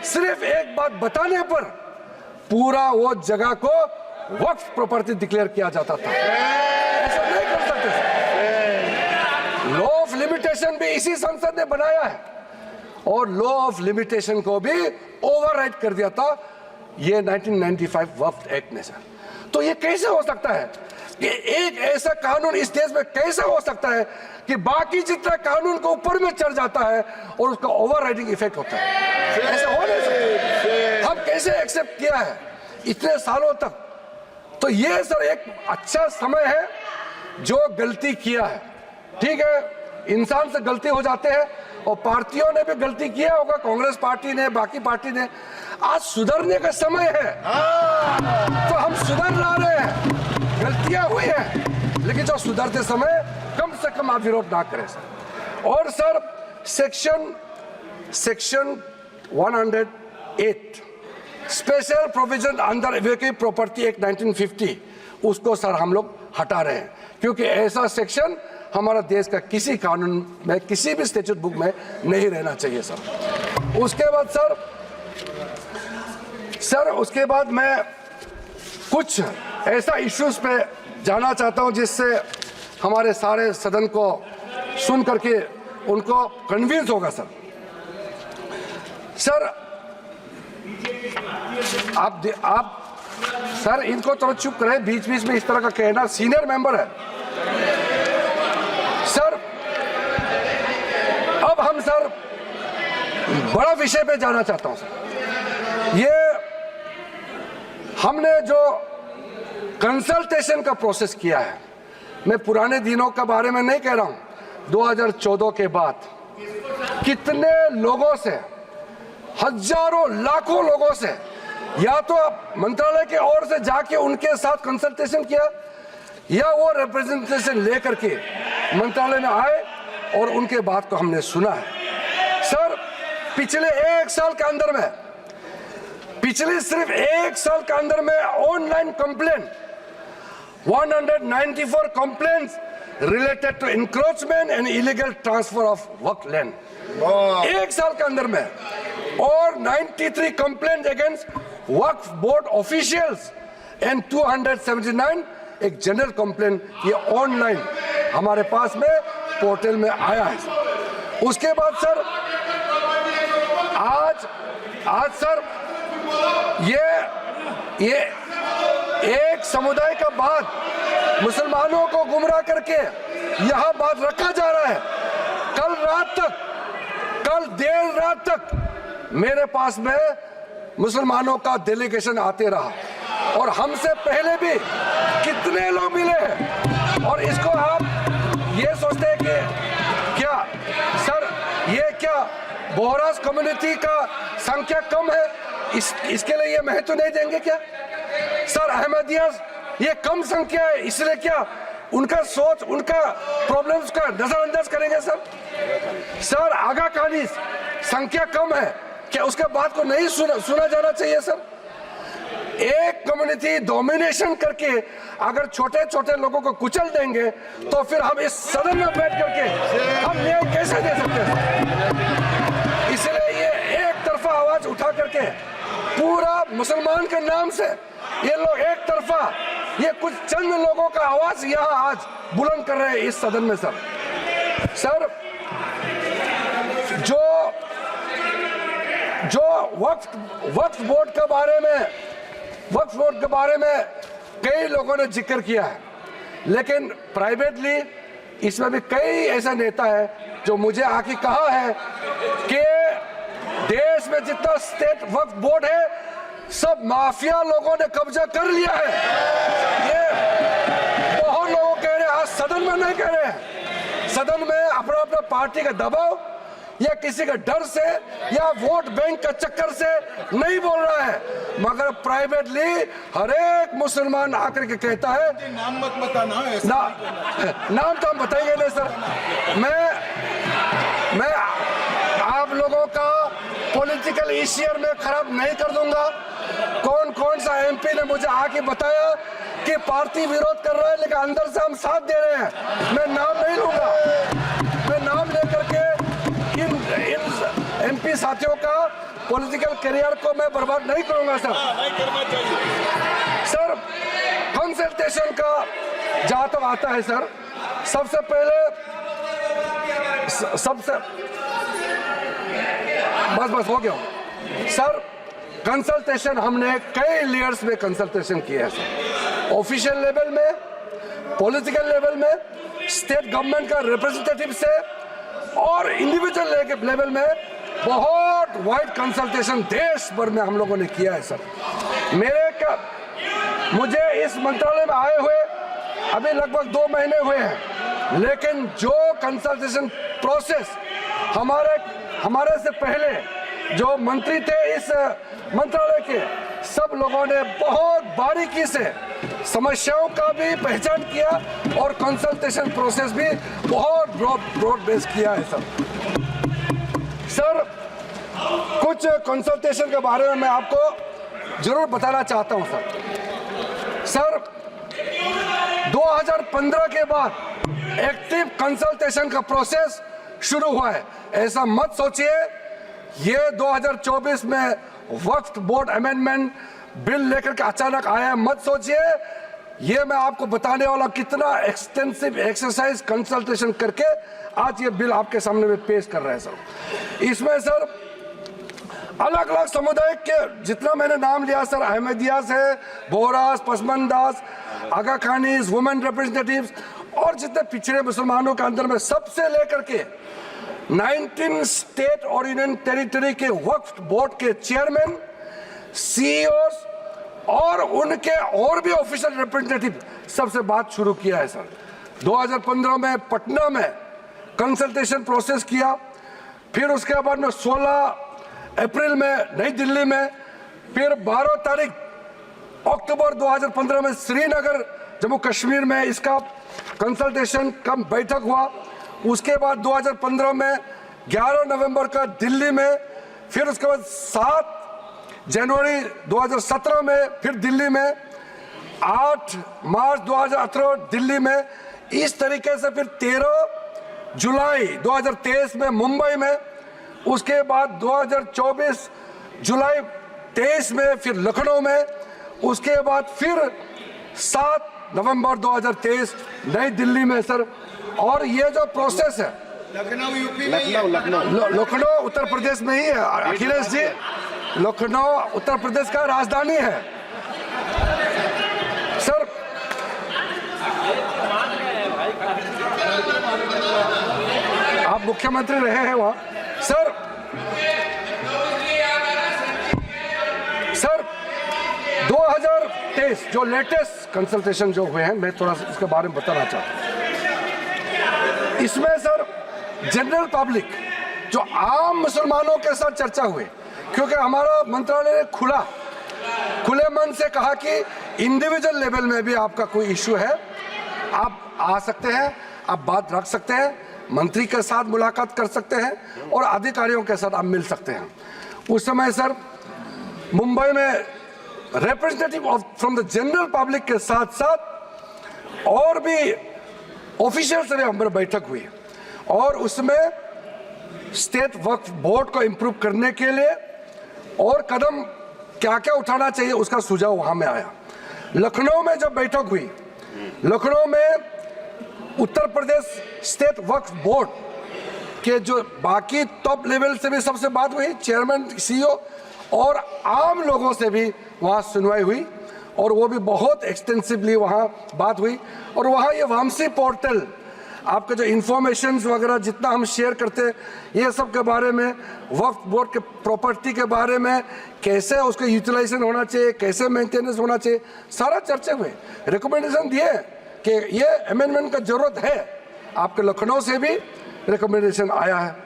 सिर्फ एक बात बताने पर पूरा वो जगह को वक्फ प्रॉपर्टी डिक्लेयर किया जाता था। ऐसा नहीं कर सकते। लॉ ऑफ लिमिटेशन भी इसी संसद ने बनाया है और लॉ ऑफ लिमिटेशन को भी ओवरराइड कर दिया था ये 1995 वक्फ एक्ट ने सर। तो ये कैसे हो सकता है कि एक ऐसा कानून इस देश में कैसे हो सकता है कि बाकी जितना कानून को ऊपर में चढ़ जाता है और उसका ओवरराइडिंग इफेक्ट होता है? ऐसा हो नहीं सकता। हम कैसे एक्सेप्ट किया है इतने सालों तक? तो ये सर एक अच्छा समय है जो गलती किया है, ठीक है, इंसान से गलती हो जाते हैं और पार्टियों ने भी गलती किया होगा, कांग्रेस पार्टी ने, बाकी पार्टी ने। आज सुधरने का समय है, तो हम सुधर ला रहे हैं। गलतियां हुई हैं, लेकिन जो सुधरते समय कम से कम आप विरोध ना करें सर। और sir section 108 special provision under evacuee property act 1950, उसको सर हम लोग हटा रहे हैं, क्योंकि ऐसा सेक्शन हमारा देश का किसी कानून में, किसी भी स्टैट्यूट बुक में नहीं रहना चाहिए सर। उसके बाद सर उसके बाद मैं कुछ ऐसा इश्यूज पे जाना चाहता हूं जिससे हमारे सारे सदन को सुन करके उनको कन्विंस होगा सर। सर आप सर इनको थोड़ा चुप करें, बीच बीच में इस तरह का कहना, सीनियर मेंबर है सर। अब हम सर बड़ा विषय पे जाना चाहता हूं सर। ये हमने जो कंसल्टेशन का प्रोसेस किया है, मैं पुराने दिनों के बारे में नहीं कह रहा हूं, 2014 के बाद कितने लोगों से, हजारों लाखों लोगों से, या तो मंत्रालय की ओर से जाके उनके साथ कंसल्टेशन किया, या वो रिप्रेजेंटेशन लेकर के मंत्रालय में आए और उनके बात को हमने सुना है सर। पिछले एक साल के अंदर में, पिछले सिर्फ एक साल के अंदर में online complaint 194 complaints related to encroachment and illegal transfer of वर्क लैंड, एक साल के अंदर में। और 93 complaint against Waqf board officials and 279 एक जनरल कंप्लेंट, ये ऑनलाइन हमारे पास में पोर्टल में आया है। उसके बाद सर आज सर ये एक समुदाय का बात मुसलमानों को गुमराह करके यहां बात रखा जा रहा है। कल देर रात तक मेरे पास में मुसलमानों का डेलीगेशन आते रहा और हमसे पहले भी कितने लोग मिले हैं। और इसको आप ये सोचते हैं कि क्या सर, ये क्या बोहराज कम्युनिटी का संख्या कम है, इसके लिए ये महत्व नहीं देंगे क्या सर? अहमदिया ये कम संख्या है, इसलिए क्या उनका सोच, उनका प्रॉब्लम्स का नजरअंदाज करेंगे सर? आगा खानी संख्या कम है, क्या उसके बात को नहीं सुना जाना चाहिए सर? एक कम्युनिटी डोमिनेशन करके अगर छोटे छोटे लोगों को कुचल देंगे तो फिर हम इस सदन में बैठ करके हम न्याय कैसे दे सकते हैं? इसलिए ये एक तरफा आवाज उठा करके पूरा मुसलमान के नाम से ये लोग एक तरफा, ये कुछ चंद लोगों का आवाज यहाँ आज बुलंद कर रहे हैं इस सदन में सर। जो वक्फ बोर्ड के बारे में कई लोगों ने जिक्र किया है, लेकिन प्राइवेटली इसमें भी कई ऐसा नेता है जो मुझे आके कहा है कि देश में जितना स्टेट वक्फ बोर्ड है सब माफिया लोगों ने कब्जा कर लिया है। ये बहुत लोग कह रहे हैं, आज सदन में नहीं कह रहे हैं, सदन में अपना अपना पार्टी का दबाव या किसी का डर से या वोट बैंक का चक्कर से नहीं बोल रहा है, मगर प्राइवेटली हर एक मुसलमान आकर के कहता है, नाम मत बताना, नाम तो हम बताएंगे नहीं सर। मैं आप लोगों का पॉलिटिकल इश्यूर में खराब नहीं कर दूंगा। कौन सा एमपी ने मुझे आके बताया कि पार्टी विरोध कर रहा है लेकिन अंदर से हम साथ दे रहे हैं, मैं नाम नहीं लूंगा। मैं नाम लेकर के इन एमपी साथियों का पॉलिटिकल करियर को मैं बर्बाद नहीं करूंगा सर। सर कंसल्टेशन का जहां तक आता है सर, सबसे पहले बस हो गया सर। कंसल्टेशन हमने कई लेयर्स में कंसल्टेशन किया है सर, ऑफिशियल लेवल में, पॉलिटिकल लेवल में, स्टेट गवर्नमेंट का रिप्रेजेंटेटिव से और इंडिविजुअल लेवल में बहुत वाइड कंसल्टेशन देश भर में हम लोगों ने किया है सर। मुझे इस मंत्रालय में आए हुए अभी लगभग 2 महीने हुए हैं, लेकिन जो कंसल्टेशन प्रोसेस हमारे से पहले जो मंत्री थे इस मंत्रालय के, सब लोगों ने बहुत बारीकी से समस्याओं का भी पहचान किया और कंसल्टेशन प्रोसेस भी बहुत ब्रॉड बेस किया है सर। कुछ कंसल्टेशन के बारे में मैं आपको जरूर बताना चाहता हूं सर। 2015 के बाद एक्टिव कंसल्टेशन का प्रोसेस शुरू हुआ है। ऐसा मत सोचिए ये 2024 में वक्फ बोर्ड अमेंडमेंट बिल लेकर के अचानक आया, मत सोचिए। ये मैं आपको बताने वाला कितना एक्सटेंसिव एक्सरसाइज कंसल्टेशन करके आज ये बिल आपके सामने में पेश कर रहे हैं सर। इसमें सर अलग अलग समुदाय के जितना मैंने नाम लिया सर, अहमदियास है, बोहरास, पसमंदास, आगा खानीज, वुमेन रिप्रेजेंटेटिव्स और जितने पिछड़े मुसलमानों के अंदर में सबसे लेकर के 19 स्टेट और यूनियन टेरिटरी के वक्फ बोर्ड के चेयरमैन, सीईओस और उनके और भी ऑफिशियल रिप्रेजेंटेटिव सबसे बात शुरू किया है सर। 2015 में पटना में कंसल्टेशन प्रोसेस किया, फिर उसके बाद में 16 अप्रैल में नई दिल्ली में, फिर 12 तारीख अक्टूबर 2015 में श्रीनगर जम्मू कश्मीर में इसका कंसल्टेशन का बैठक हुआ। उसके बाद 2015 में 11 नवंबर का दिल्ली में, फिर उसके बाद 7 जनवरी 2017 में फिर दिल्ली में, 8 मार्च 2018 दिल्ली में, इस तरीके से फिर 13 जुलाई 2023 में मुंबई में, उसके बाद 2024 जुलाई 23 में फिर लखनऊ में, उसके बाद फिर 7 नवंबर 2023 नई दिल्ली में सर। और ये जो प्रोसेस है लखनऊ यूपी में, लखनऊ उत्तर प्रदेश में ही है अखिलेश जी, लखनऊ उत्तर प्रदेश का राजधानी है सर। आप मुख्यमंत्री रहे हैं वहां सर। सर 2023 जो लेटेस्ट कंसल्टेशन जो हुए हैं, मैं थोड़ा सा इसके बारे में बताना चाहता हूं। इसमें सर जनरल पब्लिक जो आम मुसलमानों के साथ चर्चा हुई, क्योंकि हमारा मंत्रालय ने खुले मन से कहा कि इंडिविजुअल लेवल में भी आपका कोई इश्यू है, आप आ सकते हैं, आप बात रख सकते हैं, मंत्री के साथ मुलाकात कर सकते हैं और अधिकारियों के साथ आप मिल सकते हैं। उस समय सर मुंबई में representative from the general public के साथ साथ और भी ऑफिशियल से भी हमारी बैठक हुई और उसमें स्टेट वक्फ बोर्ड को इम्प्रूव करने के लिए और कदम क्या क्या उठाना चाहिए उसका सुझाव वहां में आया। लखनऊ में जब बैठक हुई, लखनऊ में उत्तर प्रदेश स्टेट वक्फ बोर्ड के जो बाकी टॉप लेवल से भी सबसे बात हुई, चेयरमैन, सीईओ और आम लोगों से भी वहां सुनवाई हुई और वो भी बहुत एक्सटेंसिवली वहां बात हुई। और वहां ये वामसी पोर्टल आपका जो इंफॉर्मेशन वगैरह जितना हम शेयर करते हैं, ये सब के बारे में, वक्फ बोर्ड के प्रॉपर्टी के बारे में, कैसे उसका यूटिलाइजेशन होना चाहिए, कैसे मेंटेनेंस होना चाहिए, सारा चर्चे हुए, रिकमेंडेशन दिए कि ये अमेंडमेंट का जरूरत है। आपके लखनऊ से भी रिकमेंडेशन आया है।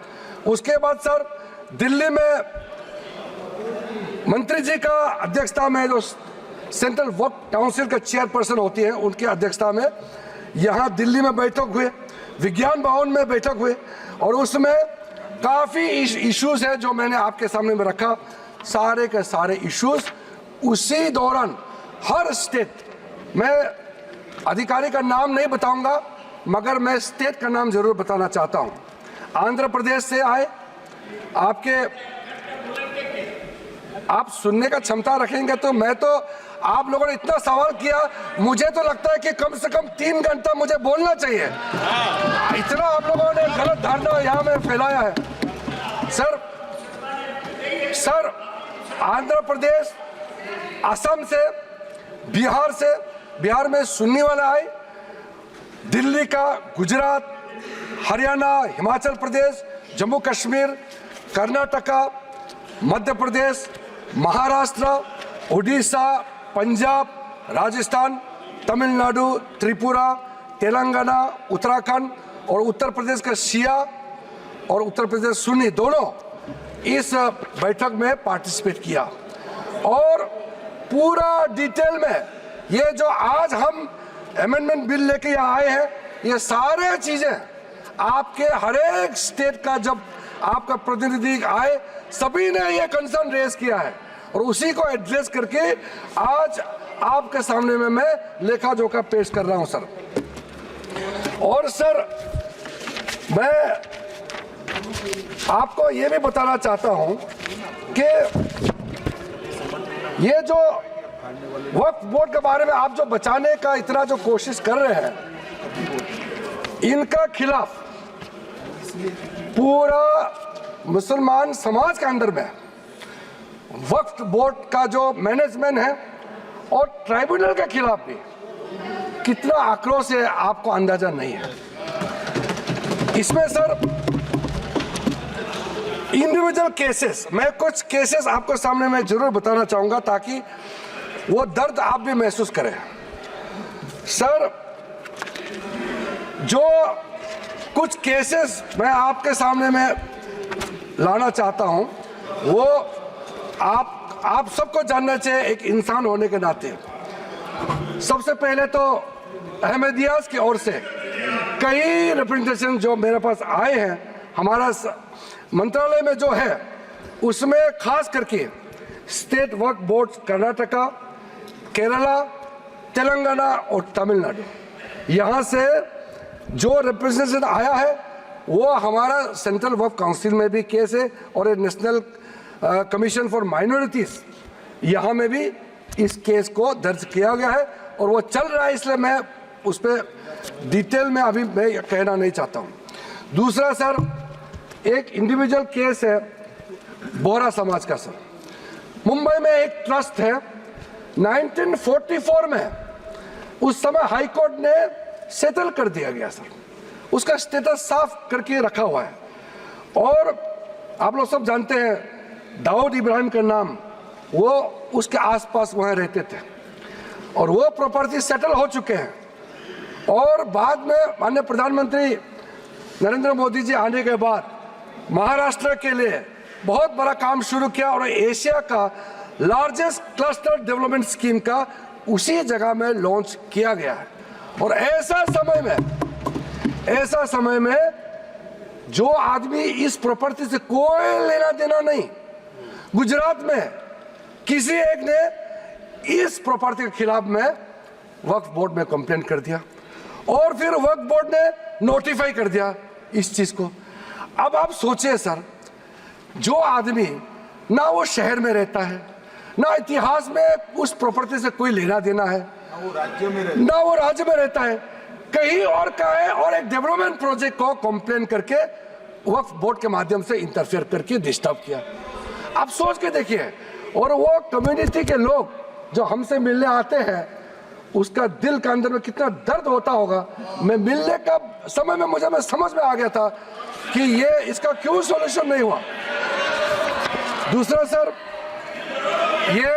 उसके बाद सर दिल्ली में मंत्री जी का अध्यक्षता में जो सेंट्रल वक्फ काउंसिल का चेयरपर्सन होती है, उनकी अध्यक्षता में यहाँ दिल्ली में बैठक हुए, विज्ञान भवन में बैठक हुए और उसमें काफ़ी इश्यूज है जो मैंने आपके सामने में रखा। सारे के सारे इश्यूज उसी दौरान हर स्टेट, मैं अधिकारी का नाम नहीं बताऊंगा मगर मैं स्टेट का नाम जरूर बताना चाहता हूं। आंध्र प्रदेश से आए, आप सुनने का क्षमता रखेंगे तो मैं तो, आप लोगों ने इतना सवाल किया, मुझे तो लगता है कि कम से कम 3 घंटा मुझे बोलना चाहिए। इतना आप लोगों ने गलत धारणा यहाँ में फैलाया है सर। आंध्र प्रदेश, असम से, बिहार में सुन्नी वाला आए, दिल्ली का, गुजरात, हरियाणा, हिमाचल प्रदेश, जम्मू कश्मीर, कर्नाटका, मध्य प्रदेश, महाराष्ट्र, उड़ीसा, पंजाब, राजस्थान, तमिलनाडु, त्रिपुरा, तेलंगाना, उत्तराखंड, और उत्तर प्रदेश का शिया और उत्तर प्रदेश सुन्नी दोनों इस बैठक में पार्टिसिपेट किया और पूरा डिटेल में ये जो आज हम अमेंडमेंट बिल लेके यहाँ आए हैं, ये सारे चीजें आपके हर एक स्टेट का जब आपका प्रतिनिधि आए सभी ने ये कंसर्न रेज किया है और उसी को एड्रेस करके आज आपके सामने में मैं लेखा जोखा पेश कर रहा हूं सर। और सर मैं आपको ये भी बताना चाहता हूं कि ये जो वक्फ बोर्ड के बारे में आप जो बचाने का इतना जो कोशिश कर रहे हैं, इनका खिलाफ पूरा मुसलमान समाज के अंदर में वक्फ बोर्ड का जो मैनेजमेंट है और ट्राइब्यूनल के खिलाफ भी कितना आक्रोश है आपको अंदाजा नहीं है। इसमें सर इंडिविजुअल केसेस, मैं कुछ केसेस आपको सामने मैं जरूर बताना चाहूंगा ताकि वो दर्द आप भी महसूस करें। सर जो कुछ केसेस मैं आपके सामने में लाना चाहता हूं वो आप सबको जानना चाहिए एक इंसान होने के नाते। सबसे पहले तो अहमदियास की ओर से कई रिप्रेजेंटेशन जो मेरे पास आए हैं, हमारा मंत्रालय में जो है उसमें खास करके स्टेट वक्फ बोर्ड कर्नाटका, केरला, तेलंगाना और तमिलनाडु, यहाँ से जो रिप्रेजेंटेशन आया है वो हमारा सेंट्रल वक्फ काउंसिल में भी केस है और नेशनल कमीशन फॉर माइनॉरिटीज यहाँ में भी इस केस को दर्ज किया गया है और वो चल रहा है, इसलिए मैं उस पर डिटेल में अभी मैं कहना नहीं चाहता हूँ। दूसरा सर एक इंडिविजुअल केस है बोहरा समाज का सर। मुंबई में एक ट्रस्ट है, 1944 में उस समय हाई कोर्ट ने सेटल कर दिया गया सर, उसका स्टेटस साफ करके रखा हुआ है और आप लोग सब जानते हैं दाऊद इब्राहिम का नाम, वो उसके आसपास वहाँ रहते थे और वो प्रॉपर्टी सेटल हो चुके हैं और बाद में माननीय प्रधानमंत्री नरेंद्र मोदी जी आने के बाद महाराष्ट्र के लिए बहुत बड़ा काम शुरू किया और एशिया का लार्जेस्ट क्लस्टर डेवलपमेंट स्कीम का उसी जगह में लॉन्च किया गया है। और ऐसा समय में जो आदमी इस प्रॉपर्टी से कोई लेना देना नहीं, गुजरात में किसी एक ने इस प्रॉपर्टी के खिलाफ में वक्फ बोर्ड में कंप्लेंट कर दिया और फिर वक्फ बोर्ड ने नोटिफाई कर दिया इस चीज को। अब आप सोचिए सर, जो आदमी ना वो शहर में रहता है, ना इतिहास में उस प्रॉपर्टी से कोई लेना देना है, ना वो राज्य में रहता है, कहीं और का है और एक डेवलपमेंट प्रोजेक्ट को कंप्लेन करके वक्फ बोर्ड के माध्यम से इंटरफेयर करके डिस्टर्ब किया। आप सोच के देखिए, और वो कम्युनिटी के लोग जो हमसे मिलने आते हैं उसका दिल के अंदर में कितना दर्द होता होगा। मैं मिलने का समय में मुझे समझ में आ गया था कि ये इसका क्यों सॉल्यूशन नहीं हुआ। दूसरा सर, ये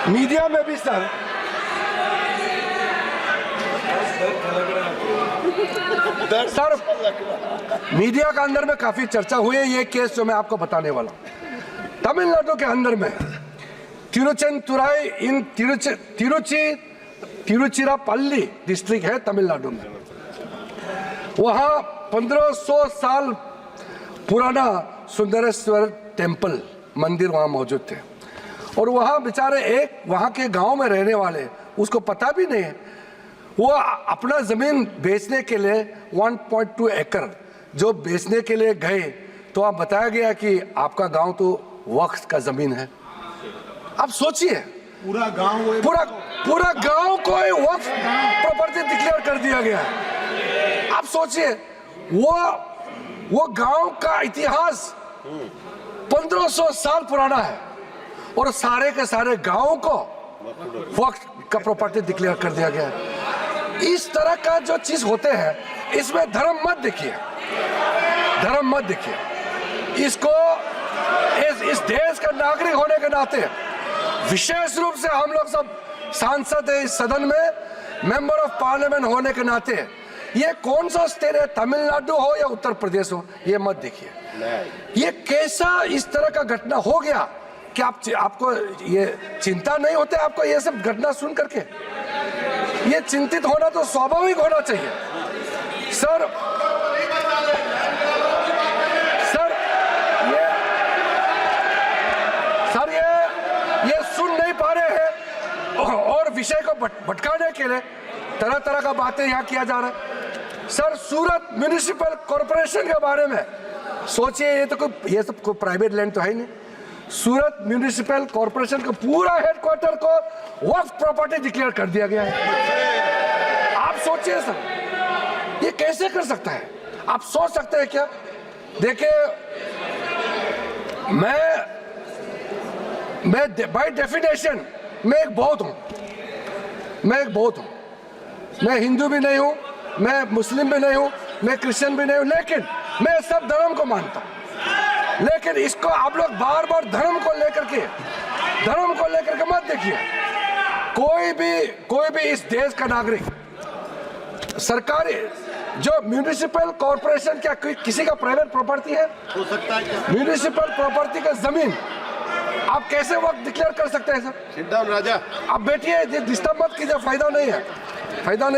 मीडिया में भी सर मीडिया के अंदर में काफी चर्चा हुई है ये केस जो मैं आपको बताने वाला हूं। तमिलनाडु के अंदर में तिरुचेंतुराई इन तिरुचिरापल्ली डिस्ट्रिक्ट है तमिलनाडु में, वहां 1500 साल पुराना सुंदरेश्वर टेम्पल मंदिर वहां मौजूद थे और वहां बेचारे एक वहां के गांव में रहने वाले, उसको पता भी नहीं है, वो अपना जमीन बेचने के लिए 1.2 एकड़ जो बेचने के लिए गए तो आप बताया गया कि आपका गांव तो वक्फ का जमीन है। आप सोचिए, पूरा गांव को वक्फ प्रॉपर्टी डिक्लेयर कर दिया गया है। आप सोचिए, वो गांव का इतिहास 1500 साल पुराना है और सारे के सारे गांव को वक्फ का प्रॉपर्टी डिक्लेयर कर दिया गया है। इस तरह का जो चीज होते हैं, इसमें धर्म मत देखिए, इसको इस देश का नागरिक होने के नाते विशेष रूप से हम लोग सब सांसद है इस सदन में, मेंबर ऑफ पार्लियामेंट होने के नाते ये कौन सा स्टेट है, तमिलनाडु हो या उत्तर प्रदेश हो, ये मत देखिए। ये कैसा इस तरह का घटना हो गया कि आपको ये चिंता नहीं होते आपको ये सब घटना सुन करके? ये चिंतित होना तो स्वाभाविक होना चाहिए। सर ये सुन नहीं पा रहे हैं और विषय को भटकाने के लिए तरह तरह का बातें यहाँ किया जा रहा है। सर सूरत म्युनिसिपल कॉर्पोरेशन के बारे में सोचिए, ये सब कोई प्राइवेट लैंड तो है ही नहीं। सूरत म्युनिसिपल कॉर्पोरेशन का पूरा हेडक्वार्टर को वक्फ प्रॉपर्टी डिक्लेयर कर दिया गया है। आप सोचिए सर, ये कैसे कर सकता है? आप सोच सकते हैं क्या? देखिए, मैं बाय डेफिनेशन मैं एक बौद्ध हूं, मैं हिंदू भी नहीं हूं, मैं मुस्लिम भी नहीं हूं, मैं क्रिश्चियन भी नहीं हूं, लेकिन मैं सब धर्म को मानता हूं। लेकिन इसको आप लोग बार बार धर्म को लेकर के मत देखिए। कोई भी इस देश का नागरिक, सरकारी जो म्युनिसिपल कॉर्पोरेशन क्या किसी का प्राइवेट प्रॉपर्टी है? हो सकता है। म्युनिसिपल प्रॉपर्टी का जमीन आप कैसे वक्त डिक्लेयर कर सकते हैं सर? सिट डाउन राजा। आप बैठिए, डिस्टर्ब मत कीजिए, फायदा नहीं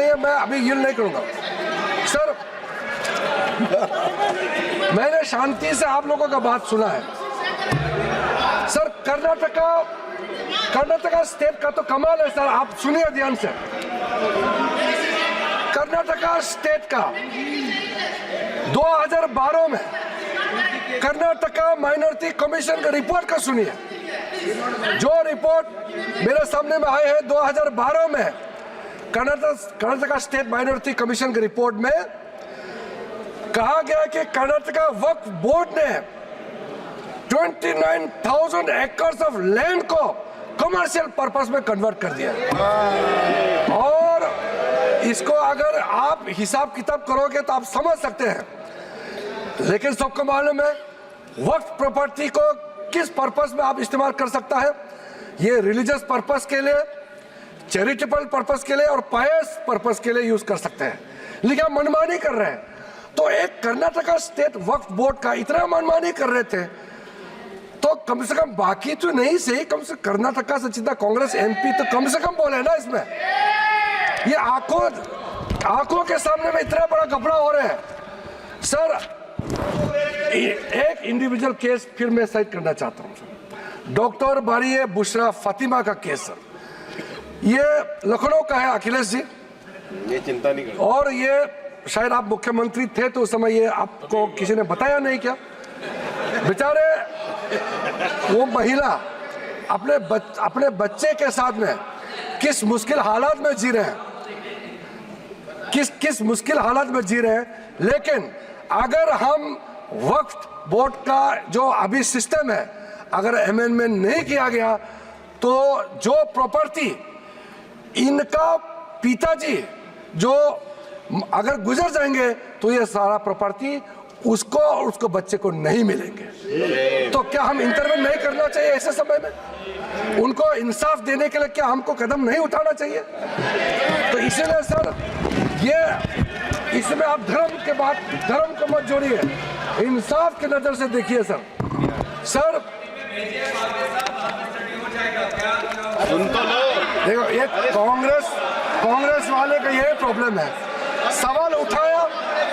है। मैं अभी यील्ड नहीं करूंगा सर। मैंने शांति से आप लोगों का बात सुना है सर। कर्नाटका स्टेट का तो कमाल है सर। आप सुनिए ध्यान से। कर्नाटका स्टेट का 2012 में कर्नाटका माइनॉरिटी कमीशन का रिपोर्ट का सुनिए। जो रिपोर्ट मेरे सामने में आए हैं 2012 में कर्नाटका स्टेट माइनॉरिटी कमीशन के रिपोर्ट में कहा गया कि कर्नाटका वक्फ बोर्ड ने 29,000 एकर्स ऑफ लैंड को कमर्शियल पर्पस में कन्वर्ट कर दिया। और इसको अगर आप हिसाब किताब करोगे तो आप समझ सकते हैं। लेकिन सबको मालूम है वक्फ प्रॉपर्टी को किस पर्पस में आप इस्तेमाल कर सकता है। ये रिलीजियस पर्पस के लिए, चैरिटेबल पर्पस के लिए और पायस पर्पस के लिए यूज कर सकते हैं। लेकिन आप मनमानी कर रहे हैं। तो एक कर्नाटका स्टेट वक्फ बोर्ड का इतना मनमानी कर रहे थे तो कम से कम बाकी तो नहीं सही, कम से कर्नाटका से सीधा कांग्रेस एमपी तो कम से कम बोले ना इसमें। ये आंखों के सामने में इतना बड़ा घपला हो रहा है सर। एक इंडिविजुअल केस फिर मैं साइड करना चाहता हूं। डॉक्टर बारिये बुशरा फातिमा का केस सर, ये लखनऊ का है अखिलेश जी। ये चिंता नहीं करो। और ये शायद आप मुख्यमंत्री थे तो उस समय ये आपको किसी ने बताया नहीं क्या? बेचारे वो महिला अपने बच्चे के साथ में किस मुश्किल हालात में जी रहे हैं, किस मुश्किल हालात में जी रहे हैं। लेकिन अगर हम वक्फ बोर्ड का जो अभी सिस्टम है अगर अमेंडमेंट नहीं किया गया तो जो प्रॉपर्टी इनका पिताजी जो अगर गुजर जाएंगे तो ये सारा प्रॉपर्टी उसको और उसको बच्चे को नहीं मिलेंगे। तो क्या हम इंटरवेन नहीं करना चाहिए ऐसे समय में? उनको इंसाफ देने के लिए क्या हमको कदम नहीं उठाना चाहिए? तो इसीलिए सर ये इसमें आप धर्म को मत जोड़िए, इंसाफ की नजर से देखिए सर। सुन तो लो। देखो ये कांग्रेस वाले का यही प्रॉब्लम है। सवाल उठाया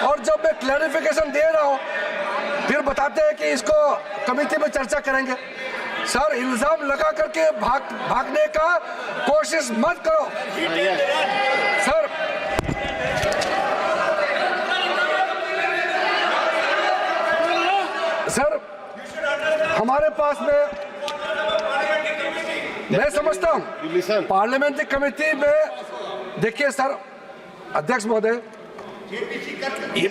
और जब मैं क्लैरिफिकेशन दे रहा हूं फिर बताते हैं कि इसको कमेटी में चर्चा करेंगे। सर इल्जाम लगा करके भागने का कोशिश मत करो सर हमारे पास में मैं समझता हूं पार्लियामेंट्री कमेटी में। देखिए सर अध्यक्ष महोदय,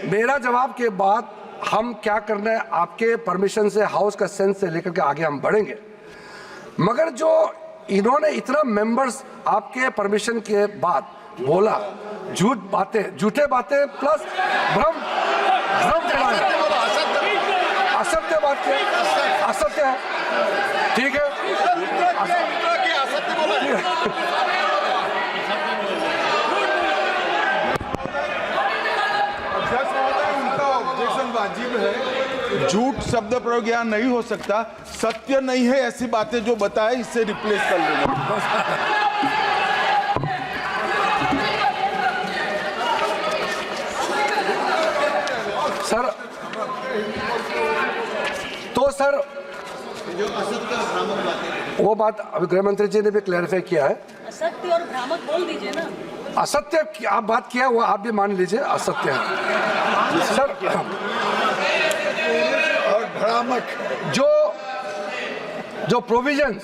मेरा जवाब के बाद हम क्या करना है आपके परमिशन से, हाउस का सेंस से लेकर के आगे हम बढ़ेंगे। मगर जो इन्होंने इतना मेंबर्स आपके परमिशन के बाद बोला, झूठे बातें प्लस भ्रम फैलाया, असत्य बात के असत्य है, ठीक है। वाजिब है, झूठ शब्द प्रयोग यहाँ नहीं हो सकता, सत्य नहीं है ऐसी बातें जो बताए इससे रिप्लेस कर लेना। सर तो सर वो बात अभी गृह मंत्री जी ने भी क्लैरिफाई किया है। असत्य और भ्रामक बोल दीजिए ना। असत्य की आप बात किया वो आप भी मान लीजिए असत्य है सर। और भ्रामक जो प्रोविजन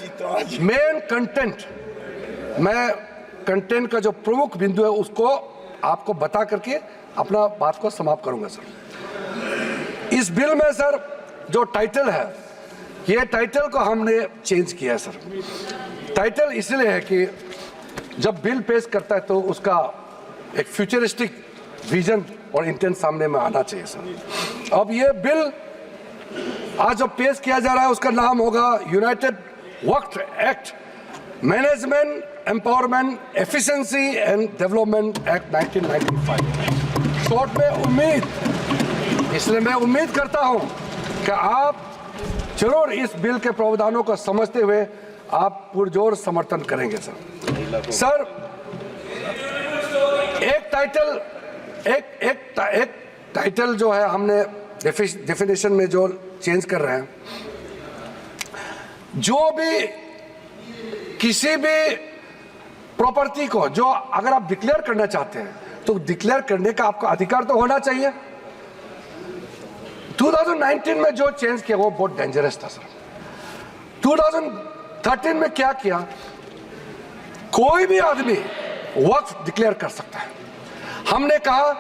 मेन कंटेंट, मैं कंटेंट का जो प्रमुख बिंदु है उसको आपको बता करके अपना बात को समाप्त करूंगा सर। इस बिल में सर जो टाइटल है, ये टाइटल को हमने चेंज किया है सर। टाइटल इसलिए है कि जब बिल पेश करता है तो उसका एक फ्यूचरिस्टिक विजन और इंटेंट सामने में आना चाहिए सर। अब ये बिल आज जो पेश किया जा रहा है उसका नाम होगा United Waqf act, management empowerment efficiency and development act 1995। Short में उम्मीद, इसलिए मैं उम्मीद करता हूं कि आप जरूर इस बिल के प्रावधानों को समझते हुए आप पुरजोर समर्थन करेंगे सर। सर एक टाइटल जो है हमने डेफिनेशन में जो चेंज कर रहे हैं, जो भी किसी भी प्रॉपर्टी को जो अगर आप डिक्लेयर करना चाहते हैं तो डिक्लेयर करने का आपका अधिकार तो होना चाहिए। 2019 में जो चेंज किया वो बहुत डेंजरस था सर। 2013 में क्या किया, कोई भी आदमी वक्फ डिक्लेयर कर सकता है। हमने कहा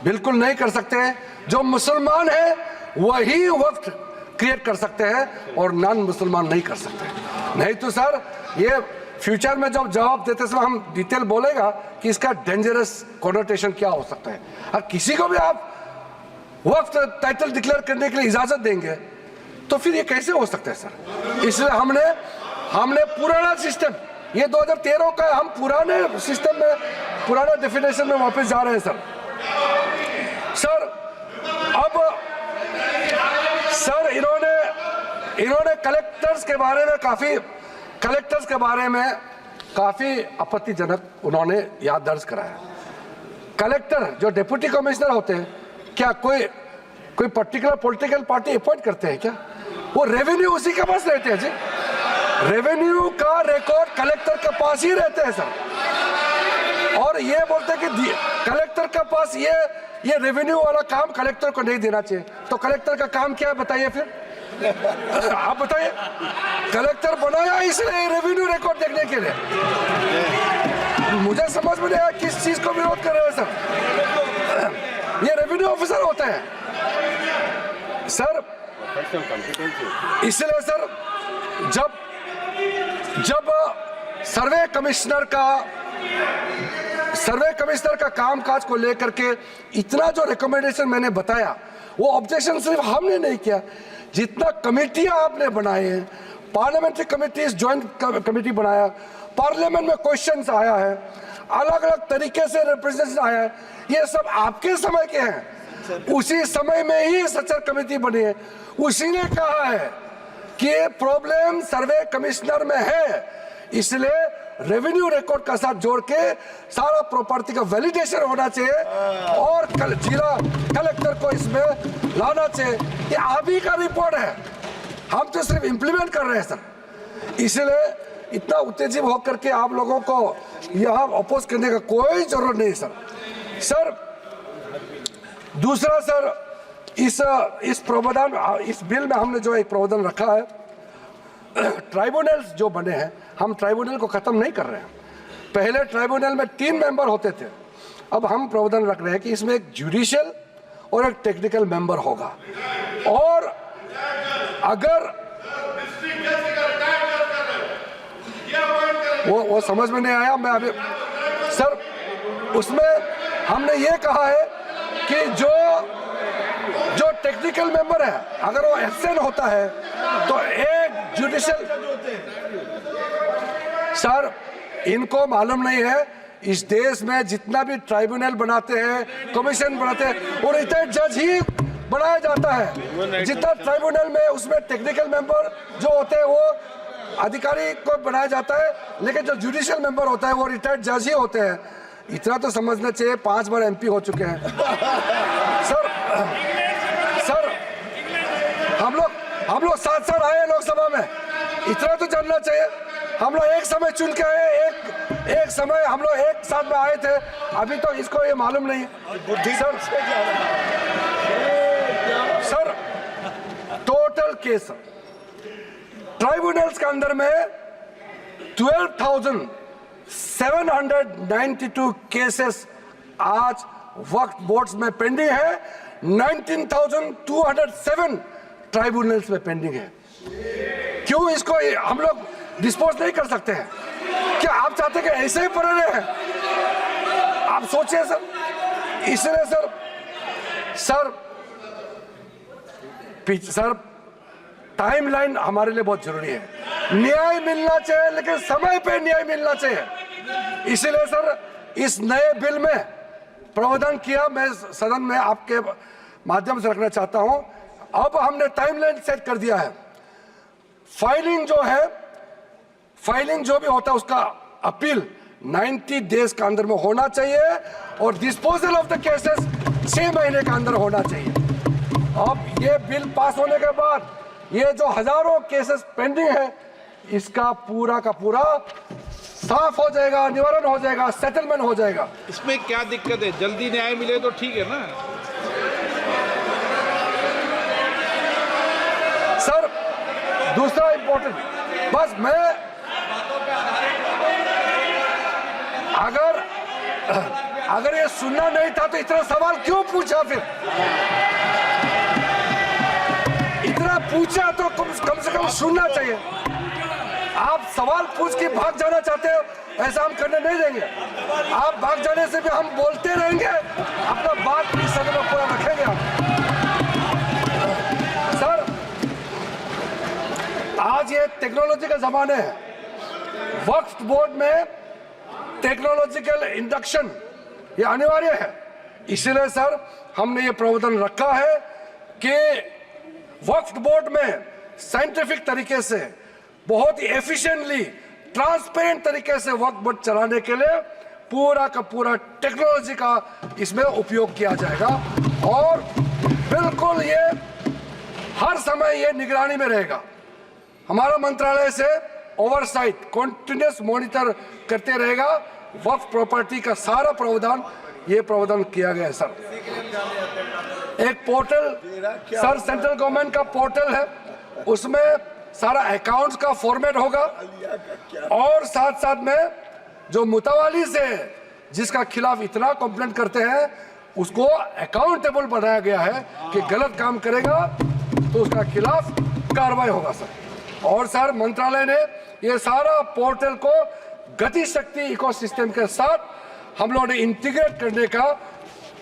बिल्कुल नहीं कर सकते हैं, जो मुसलमान है वही वक्फ क्रिएट कर सकते हैं और नॉन मुसलमान नहीं कर सकते। नहीं तो सर ये फ्यूचर में जब जवाब देते समय हम डिटेल बोलेगा कि इसका डेंजरस कॉनोटेशन क्या हो सकता है। और किसी को भी आप वक्त टाइटल डिक्लेयर करने के लिए इजाजत देंगे तो फिर ये कैसे हो सकता है सर। इसलिए हमने पुराना सिस्टम, ये 2013 का, हम पुराने सिस्टम में पुराना डेफिनेशन में वापस जा रहे हैं सर। अब सर इन्होंने कलेक्टर्स के बारे में काफी आपत्तिजनक उन्होंने याद दर्ज कराया। कलेक्टर जो डिप्टी कमिश्नर होते हैं, क्या कोई पर्टिकुलर पॉलिटिकल पार्टी अपॉइंट करते हैं क्या? वो रेवेन्यू उसी के पास रहते हैं जी। रेवेन्यू का रिकॉर्ड कलेक्टर के पास ही रहते हैं सर। और ये बोलते हैं कि कलेक्टर के पास ये रेवेन्यू वाला काम कलेक्टर को नहीं देना चाहिए। तो कलेक्टर का काम क्या है बताइए फिर? आप बताइए। कलेक्टर बनाया इसलिए रेवेन्यू रिकॉर्ड देखने के लिए। मुझे समझ में नहीं आया किस चीज को विरोध कर रहे हैं सर। ये रेवेन्यू ऑफिसर होते हैं सर। इसलिए सर जब सर्वे कमिश्नर का कामकाज को लेकर के इतना जो रिकमेंडेशन मैंने बताया, वो ऑब्जेक्शन सिर्फ हमने नहीं किया, जितना कमेटियां आपने बनाए हैं, पार्लियामेंट्री कमेटीज, ज्वाइंट कमेटी बनाया, पार्लियामेंट में क्वेश्चंस आया है, अलग अलग तरीके से रिप्रेजेंटेशन आया है, ये सब आपके समय के हैं। उसी समय में ही सचर कमेटी बनी है। उसी ने कहा है कि प्रॉब्लम सर्वे कमिश्नर में है, इसलिए रेवेन्यू रिकॉर्ड का साथ जोड़ के सारा प्रॉपर्टी का वैलिडेशन होना चाहिए और जिला कलेक्टर को इसमें लाना चाहिए। ये आप ही का रिपोर्ट है, हम तो सिर्फ इंप्लीमेंट कर रहे हैं सर। इसलिए इतना उत्तेजित होकर के आप लोगों को यहाँ अपोज करने का कोई जरूरत नहीं सर। दूसरा सर, इस प्रावधान, इस बिल में हमने जो एक प्रावधान रखा है, ट्राइब्यूनल्स जो बने हैं, हम ट्राइब्यूनल को खत्म नहीं कर रहे हैं। पहले ट्राइब्यूनल में 3 मेंबर होते थे, अब हम प्रावधान रख रहे हैं कि इसमें एक जुडिशियल और एक टेक्निकल मेंबर होगा। और अगर वो समझ में नहीं आया, मैं अभी सर उसमें हमने ये कहा है कि जो टेक्निकल मेंबर है अगर वो एब्सेंट होता है तो एक जुडिशियल, सर इनको मालूम नहीं है इस देश में जितना भी ट्राइब्यूनल बनाते हैं, कमीशन बनाते हैं, और रिटायर्ड जज ही बनाया जाता है। जितना ट्राइब्यूनल में उसमें टेक्निकल मेंबर जो होते हैं वो अधिकारी को बनाया जाता है, लेकिन जो जुडिशियल मेंबर होता है वो रिटायर्ड जज ही होते हैं। इतना तो समझना चाहिए, 5 बार MP हो चुके हैं। सर हम लोग 7 साल आए लोकसभा में, इतना तो जानना चाहिए। हम लोग एक समय चुन के आए, एक समय हम लोग एक साथ में आए थे, अभी तो इसको ये मालूम नहीं है। सर टोटल केस ट्राइब्यूनल्स के अंदर में 12,792 केसेस आज वक्फ बोर्ड्स में पेंडिंग है, 19,207 ट्राइब्यूनल्स में पेंडिंग है। क्यों इसको हम लोग डिस्पोज नहीं कर सकते हैं? क्या आप चाहते हैं कि ऐसे ही पड़े रहे? आप सोचिए सर। इसलिए सर टाइमलाइन हमारे लिए बहुत जरूरी है। न्याय मिलना चाहिए, लेकिन समय पे न्याय मिलना चाहिए। इसीलिए सर इस नए बिल में प्रावधान किया, मैं सदन में आपके माध्यम से रखना चाहता हूं। अब हमने टाइमलाइन सेट कर दिया है। फाइलिंग जो भी होता है उसका अपील 90 डेज के अंदर में होना चाहिए और डिस्पोजल ऑफ द केसेस 6 महीने के अंदर होना चाहिए। अब ये बिल पास होने के बाद ये जो हजारों केसेस पेंडिंग है, इसका पूरा का पूरा साफ हो जाएगा, निवारण हो जाएगा, सेटलमेंट हो जाएगा। इसमें क्या दिक्कत है? जल्दी न्याय मिले तो ठीक है ना सर। दूसरा इंपॉर्टेंट, बस मैं अगर ये सुनना नहीं था तो इतना सवाल क्यों पूछा? फिर इतना पूछा तो कम से कम सुनना चाहिए। आप सवाल पूछ के भाग जाना चाहते हो, ऐसा हम करने नहीं देंगे। आप भाग जाने से भी हम बोलते रहेंगे, अपना बात भी सदन में पूरा रखेंगे। आप सर आज ये टेक्नोलॉजी का जमाना है। वक्फ बोर्ड में टेक्नोलॉजिकल इंडक्शन ये अनिवार्य है। इसलिए सर हमने ये प्रावधान रखा है कि वक्फ बोर्ड में साइंटिफिक तरीके से बहुत ही एफिशिएंटली ट्रांसपेरेंट तरीके से वक्फ बोर्ड चलाने के लिए पूरा का पूरा टेक्नोलॉजी का इसमें उपयोग किया जाएगा और बिल्कुल ये हर समय ये निगरानी में रहेगा। हमारा मंत्रालय से ओवरसाइट कंटिन्यूस मॉनिटर करते रहेगा। वक्फ प्रॉपर्टी का सारा प्रावधान ये प्रावधान किया गया है सर। एक पोर्टल सर सेंट्रल गवर्नमेंट का पोर्टल है, उसमें सारा अकाउंट्स का फॉर्मेट होगा और साथ साथ में जो मुतावाली से जिसका खिलाफ इतना कंप्लेंट करते हैं उसको अकाउंटेबल बनाया गया है कि गलत काम करेगा तो उसका खिलाफ कार्रवाई होगा सर। और सर मंत्रालय ने ये सारा पोर्टल को गति शक्ति इकोसिस्टम के साथ हम लोगों ने इंटीग्रेट करने का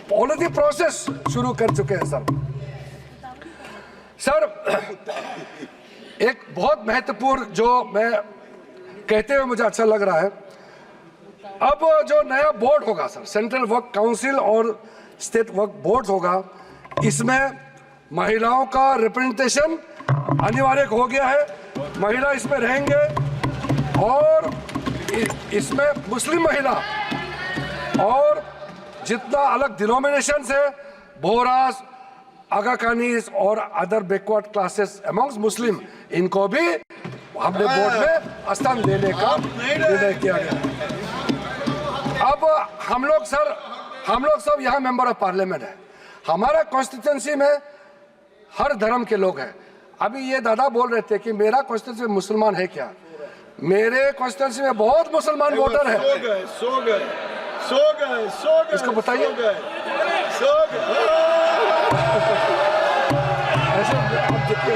पॉलिसी प्रोसेस शुरू कर चुके हैं सर। सर एक बहुत महत्वपूर्ण जो मैं कहते हुए मुझे अच्छा लग रहा है, अब जो नया बोर्ड होगा सर, सेंट्रल वक्फ काउंसिल और स्टेट वक्फ बोर्ड होगा, इसमें महिलाओं का रिप्रेजेंटेशन अनिवार्य हो गया है। महिला इसमें रहेंगे और इसमें मुस्लिम महिला और जितना अलग डिनोमिनेशन है, बोहरास, आगा खानीज और अदर बैकवर्ड क्लासेस अमंग्स मुस्लिम, इनको भी हमने बोर्ड में स्थान देने का निर्णय किया गया। अब हम लोग सब यहाँ मेंबर ऑफ पार्लियामेंट है। हमारा कॉन्स्टिट्यूंसी में हर धर्म के लोग हैं। अभी ये दादा बोल रहे थे कि मेरा कॉन्स्टिट्यूंसी मुसलमान है क्या? मेरे कॉन्स्टिट्यूंसी में बहुत मुसलमान वोटर है। सो गए इसको बताइए। ऐसे आप देखिए।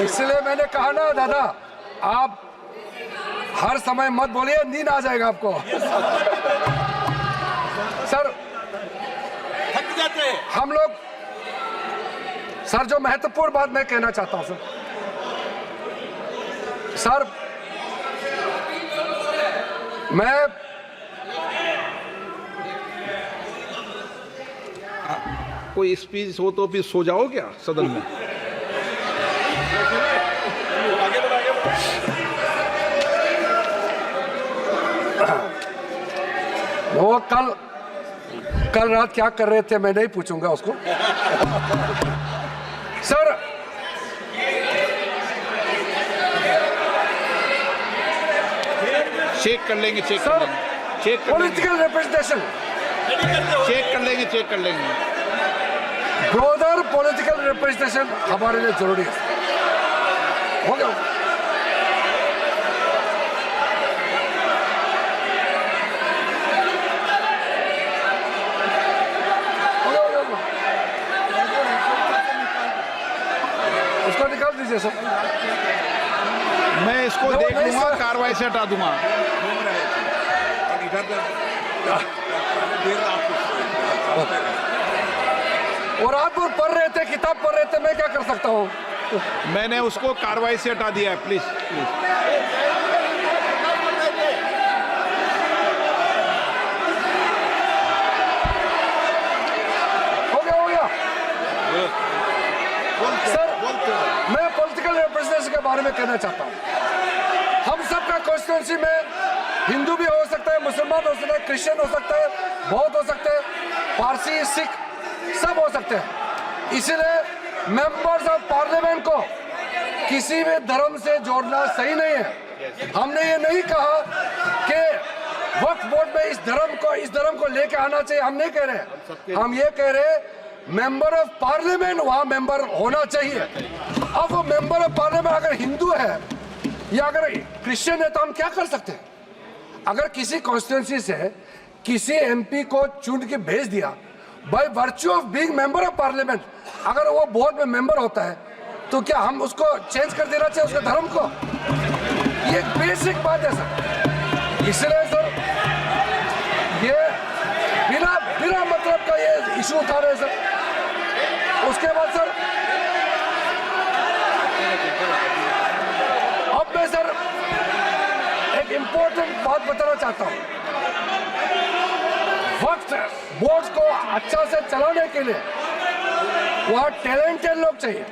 इसलिए मैंने कहा ना दादा, आप हर समय मत बोलिए, नींद आ जाएगा आपको। सर थक जाते हैं हम लोग। सर जो महत्वपूर्ण बात मैं कहना चाहता हूं सर, मैं कोई स्पीच हो तो फिर सो जाओ क्या सदन में? वो कल रात क्या कर रहे थे मैं नहीं पूछूंगा उसको। सर, चेक कर लेंगे, सर, पॉलिटिकल रिप्रेजेंटेशन चेक कर लेंगे। ब्रोदर, पॉलिटिकल रिप्रेजेंटेशन हमारे लिए जरूरी है। हो गया? उसको निकाल दीजिए सर। मैं इसको नहीं, देख नहीं, लूंगा, सर। कार्रवाई से हटा दूंगा। और रात भर पढ़ रहे थे, किताब पढ़ रहे थे, मैं क्या कर सकता हूँ? मैंने उसको कार्रवाई से हटा दिया है, प्लीज। हो गया। सर, मैं पॉलिटिकल रिप्रेजेंटेशन के बारे में कहना चाहता हूँ। हम सबका कॉन्स्टिट्यूंसी में हिंदू भी हो सकता है, मुसलमान हो सकता है, क्रिश्चियन हो सकता है, बौद्ध हो सकते हैं, पारसी, सिख सब हो सकते हैं। इसलिए मेंबर्स ऑफ पार्लियामेंट को किसी भी धर्म से जोड़ना सही नहीं है। हमने ये नहीं कहा कि वक्फ बोर्ड में इस धर्म को लेके आना चाहिए, हम नहीं कह रहे। हम ये कह रहे मेंबर ऑफ पार्लियामेंट वहां मेंबर होना चाहिए। अब वो मेंबर ऑफ पार्लियामेंट अगर हिंदू है या अगर क्रिश्चियन है तो हम क्या कर सकते हैं? अगर किसी कॉन्स्टिट्यूंसी से किसी एमपी को चुन के भेज दिया by virtue of being member of parliament, अगर वो बोर्ड में मेंबर होता है तो क्या हम उसको चेंज कर देना चाहिए उसके धर्म को? ये बेसिक बात है सर। इसलिए सर ये बिना मतलब का ये इशू उठा रहे हैं सर। उसके बाद सर अब मैं सर एक इंपॉर्टेंट बात बताना चाहता हूं। वक्त बोर्ड को अच्छा से चलाने के लिए वहां टैलेंटेड लोग चाहिए,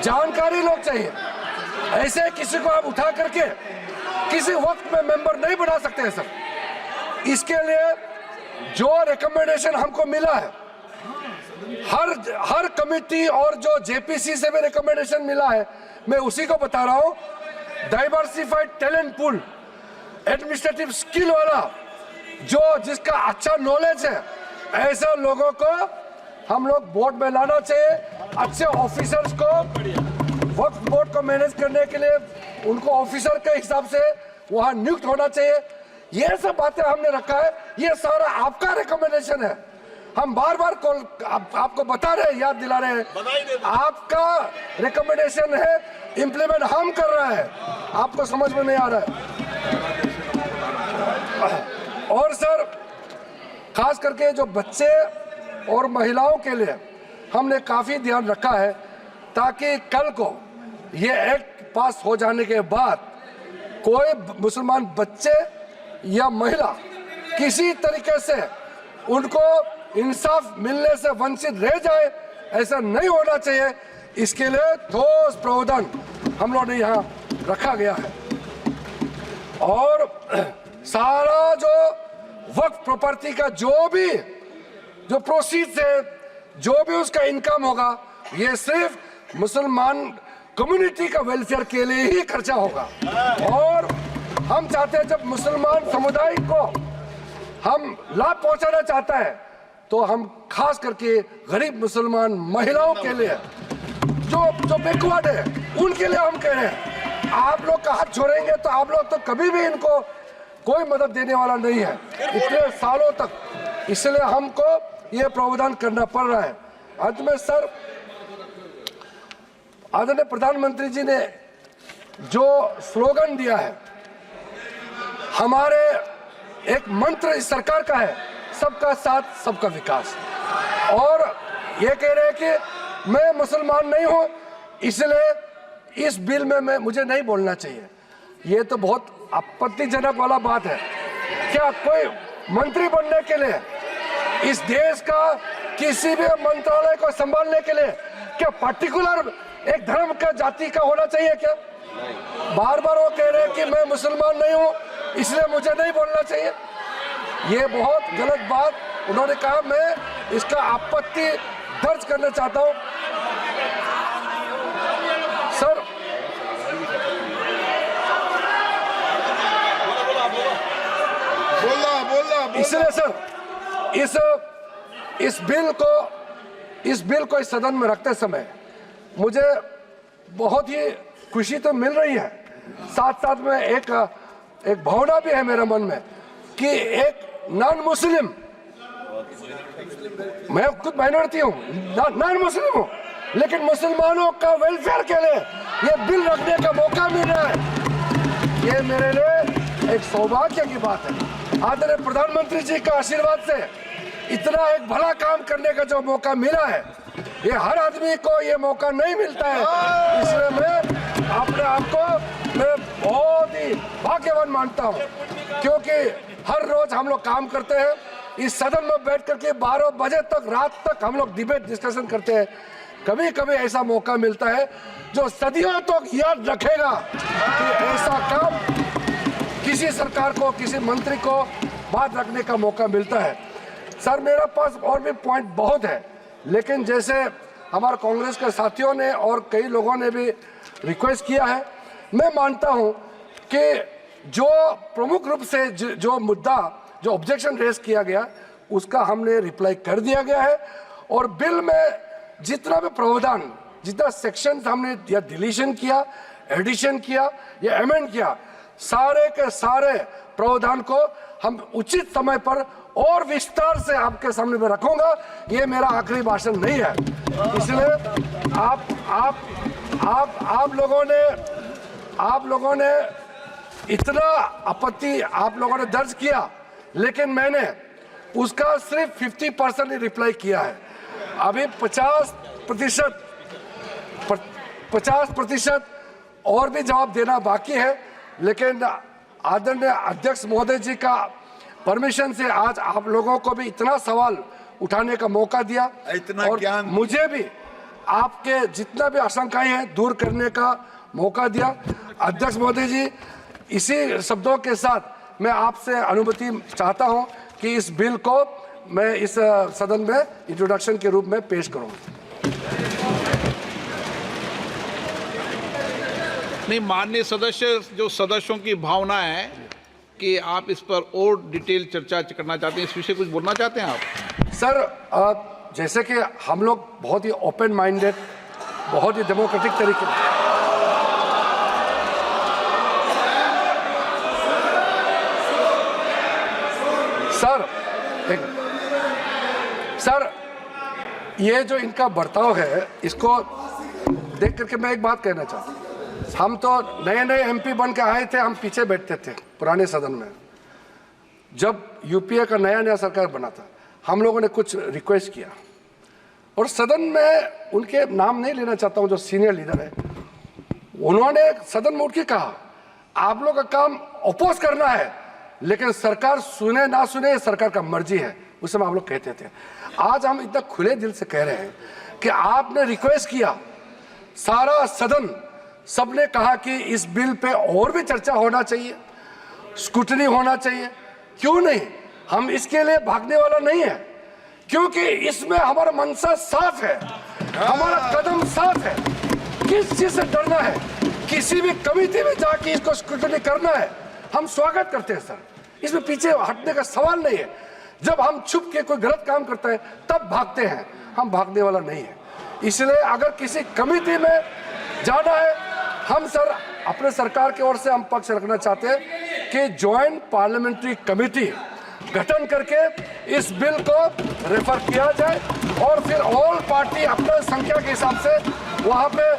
जानकारी लोग चाहिए। ऐसे किसी को आप उठा करके किसी वक्त में मेंबर नहीं बना सकते हैं सर। इसके लिए जो रिकमेंडेशन हमको मिला है, हर कमिटी और जो जेपीसी से भी रिकमेंडेशन मिला है, मैं उसी को बता रहा हूं। Diversified talent pool, administrative skill वाला जिसका अच्छा नॉलेज है, ऐसे लोगों को हम लोग बोर्ड में लाना चाहिए। अच्छे ऑफिसर्स को वक्फ बोर्ड को मैनेज करने के लिए उनको ऑफिसर के हिसाब से वहां नियुक्त होना चाहिए। ये सब बातें हमने रखा है, ये सारा आपका रिकमेंडेशन है। हम बार बार आपको बता रहे हैं, याद दिला रहे हैं, आपका रिकमेंडेशन है, इंप्लीमेंट हम कर रहे हैं, आपको समझ में नहीं आ रहा है। और सर खास करके जो बच्चे और महिलाओं के लिए हमने काफी ध्यान रखा है, ताकि कल को ये एक्ट पास हो जाने के बाद कोई मुसलमान बच्चे या महिला किसी तरीके से उनको इंसाफ मिलने से वंचित रह जाए, ऐसा नहीं होना चाहिए। इसके लिए ठोस प्रावधान हम लोगों ने यहाँ रखा गया है। और सारा जो वक्फ प्रॉपर्टी का जो प्रोसीड्स है, जो भी उसका इनकम होगा, ये सिर्फ मुसलमान कम्युनिटी का वेलफेयर के लिए ही खर्चा होगा। और हम चाहते हैं जब मुसलमान समुदाय को हम लाभ पहुंचाना चाहता है तो हम खास करके गरीब मुसलमान महिलाओं के लिए जो बैकवर्ड है उनके लिए हम कह रहे हैं, आप लोग का हाथ छोड़ेंगे तो आप लोग तो कभी भी इनको कोई मदद देने वाला नहीं है इतने सालों तक। इसलिए हमको ये प्रावधान करना पड़ रहा है। अंत में सर, आदरणीय प्रधानमंत्री जी ने जो स्लोगन दिया है, हमारे एक मंत्र इस सरकार का है, सबका साथ सबका विकास। और ये कह रहे हैं कि मैं मुसलमान नहीं हूं, इसलिए इस बिल में मुझे नहीं बोलना चाहिए। ये तो बहुत आपत्तिजनक वाला बात है। क्या कोई मंत्री बनने के लिए, इस देश का किसी भी मंत्रालय को संभालने के लिए क्या पर्टिकुलर एक धर्म का जाति का होना चाहिए क्या? बार बार वो कह रहे हैं कि मैं मुसलमान नहीं हूं इसलिए मुझे नहीं बोलना चाहिए। ये बहुत गलत बात उन्होंने कहा। मैं इसका आपत्ति दर्ज करना चाहता हूं। सर इसलिए सर इस बिल को इस सदन में रखते समय मुझे बहुत ही खुशी तो मिल रही है, साथ साथ में एक भावना भी है मेरे मन में कि एक नॉन मुस्लिम, मैं खुद माइनॉरिटी हूँ, नॉन मुस्लिम हूँ, लेकिन मुसलमानों का वेलफेयर के लिए ये बिल रखने का मौका मिल रहा है। ये मेरे लिए एक सौभाग्य की बात है। आदरणीय प्रधानमंत्री जी का आशीर्वाद से इतना एक भला काम करने का जो मौका मिला है, ये हर आदमी को ये मौका नहीं मिलता है। इसलिए मैं अपने आप को मैं बहुत ही भाग्यवान मानता हूँ, क्योंकि हर रोज हम लोग काम करते हैं इस सदन में बैठ करके 12 बजे तक, रात तक हम लोग डिबेट डिस्कशन करते हैं। कभी कभी ऐसा मौका मिलता है जो सदियों तक याद रखेगा कि ऐसा काम किसी सरकार को, किसी मंत्री को बात रखने का मौका मिलता है। सर मेरे पास और भी पॉइंट बहुत है, लेकिन जैसे हमारे कांग्रेस के साथियों ने और कई लोगों ने भी रिक्वेस्ट किया है, मैं मानता हूं कि जो प्रमुख रूप से जो मुद्दा, जो ऑब्जेक्शन रेज किया गया, उसका हमने रिप्लाई कर दिया गया है। और बिल में जितना भी प्रावधान, जितना सेक्शन हमने या डिलीशन किया, एडिशन किया या अमेंड किया, सारे के सारे प्रावधान को हम उचित समय पर और विस्तार से आपके सामने में रखूंगा। ये मेरा आखिरी भाषण नहीं है। इसलिए आप लोगों ने इतना आपत्ति आप लोगों ने दर्ज किया, लेकिन मैंने उसका सिर्फ 50% ही रिप्लाई किया है। अभी 50% और भी जवाब देना बाकी है, लेकिन आदरणीय अध्यक्ष महोदय जी का परमिशन से आज आप लोगों को भी इतना सवाल उठाने का मौका दिया, इतना और ज्ञान मुझे भी आपके जितना भी आशंकाएं हैं दूर करने का मौका दिया। अध्यक्ष महोदय जी, इसी शब्दों के साथ मैं आपसे अनुमति चाहता हूं कि इस बिल को मैं इस सदन में इंट्रोडक्शन के रूप में पेश करूं। नहीं, माननीय सदस्य, जो सदस्यों की भावना है कि आप इस पर और डिटेल चर्चा करना चाहते हैं, इस विषय कुछ बोलना चाहते हैं आप? सर जैसे कि हम लोग बहुत ही ओपन माइंडेड, बहुत ही डेमोक्रेटिक तरीके सर ये जो इनका बर्ताव है, इसको देख करके मैं एक बात कहना चाहता हूँ। हम तो नए एमपी बन के आए थे, हम पीछे बैठते थे पुराने सदन में। जब यूपीए का नया सरकार बना था, हम लोगों ने कुछ रिक्वेस्ट किया, और सदन में उनके नाम नहीं लेना चाहता हूं, जो सीनियर लीडर है, उन्होंने सदन में उठ के कहा आप लोग का काम अपोज करना है, लेकिन सरकार सुने ना सुने सरकार का मर्जी है। उस समय आप लोग कहते थे। आज हम इतना खुले दिल से कह रहे हैं कि आपने रिक्वेस्ट किया, सारा सदन सबने कहा कि इस बिल पे और भी चर्चा होना चाहिए, स्क्रूटनी होना चाहिए। क्यों नहीं? हम इसके लिए भागने वाला नहीं है, क्योंकि इसमें हमारा मनसा साफ है, हमारा कदम साफ है। किस चीज से डरना है? किसी भी कमेटी में जाके इसको स्क्रूटनी करना है, हम स्वागत करते हैं सर, इसमें पीछे हटने का सवाल नहीं है। जब हम छुप के कोई गलत काम करता है तब भागते हैं, हम भागने वाला नहीं है। इसलिए अगर किसी कमेटी में जाना है, हम सर अपने सरकार की ओर से हम पक्ष रखना चाहते हैं कि ज्वाइंट पार्लियामेंट्री कमेटी गठन करके इस बिल को रेफर किया जाए, और फिर ऑल पार्टी अपने संख्या के हिसाब से वहां पे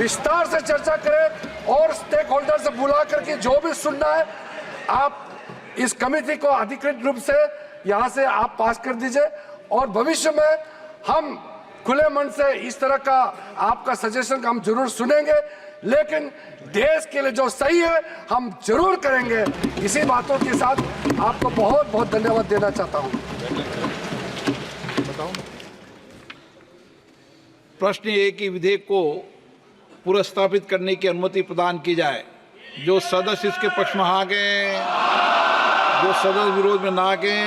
विस्तार से चर्चा करें, और स्टेक होल्डर से बुला करके जो भी सुनना है आप इस कमेटी को अधिकृत रूप से यहाँ से आप पास कर दीजिए। और भविष्य में हम खुले मन से इस तरह का आपका सजेशन हम जरूर सुनेंगे, लेकिन देश के लिए जो सही है हम जरूर करेंगे। इसी बातों के साथ आपको बहुत बहुत धन्यवाद देना चाहता हूँ। प्रश्न ये कि विधेयक को पुनर्स्थापित करने की अनुमति प्रदान की जाए। जो सदस्य इसके पक्ष में आ गए, जो सदस्य विरोध में ना गए,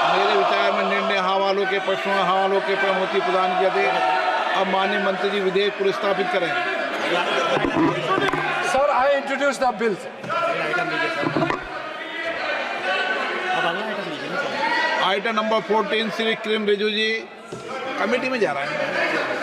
मेरे विचार में निर्णय हाँ वालों के पक्ष में, हाँ वालों के पर अनुमति प्रदान किया दे। अब माननीय मंत्री जी विधेयक पुनर्स्थापित करें। Sir, I introduce the bill. Item number 14 Shri Kiren Rijiju ji, committee में जा रहा है।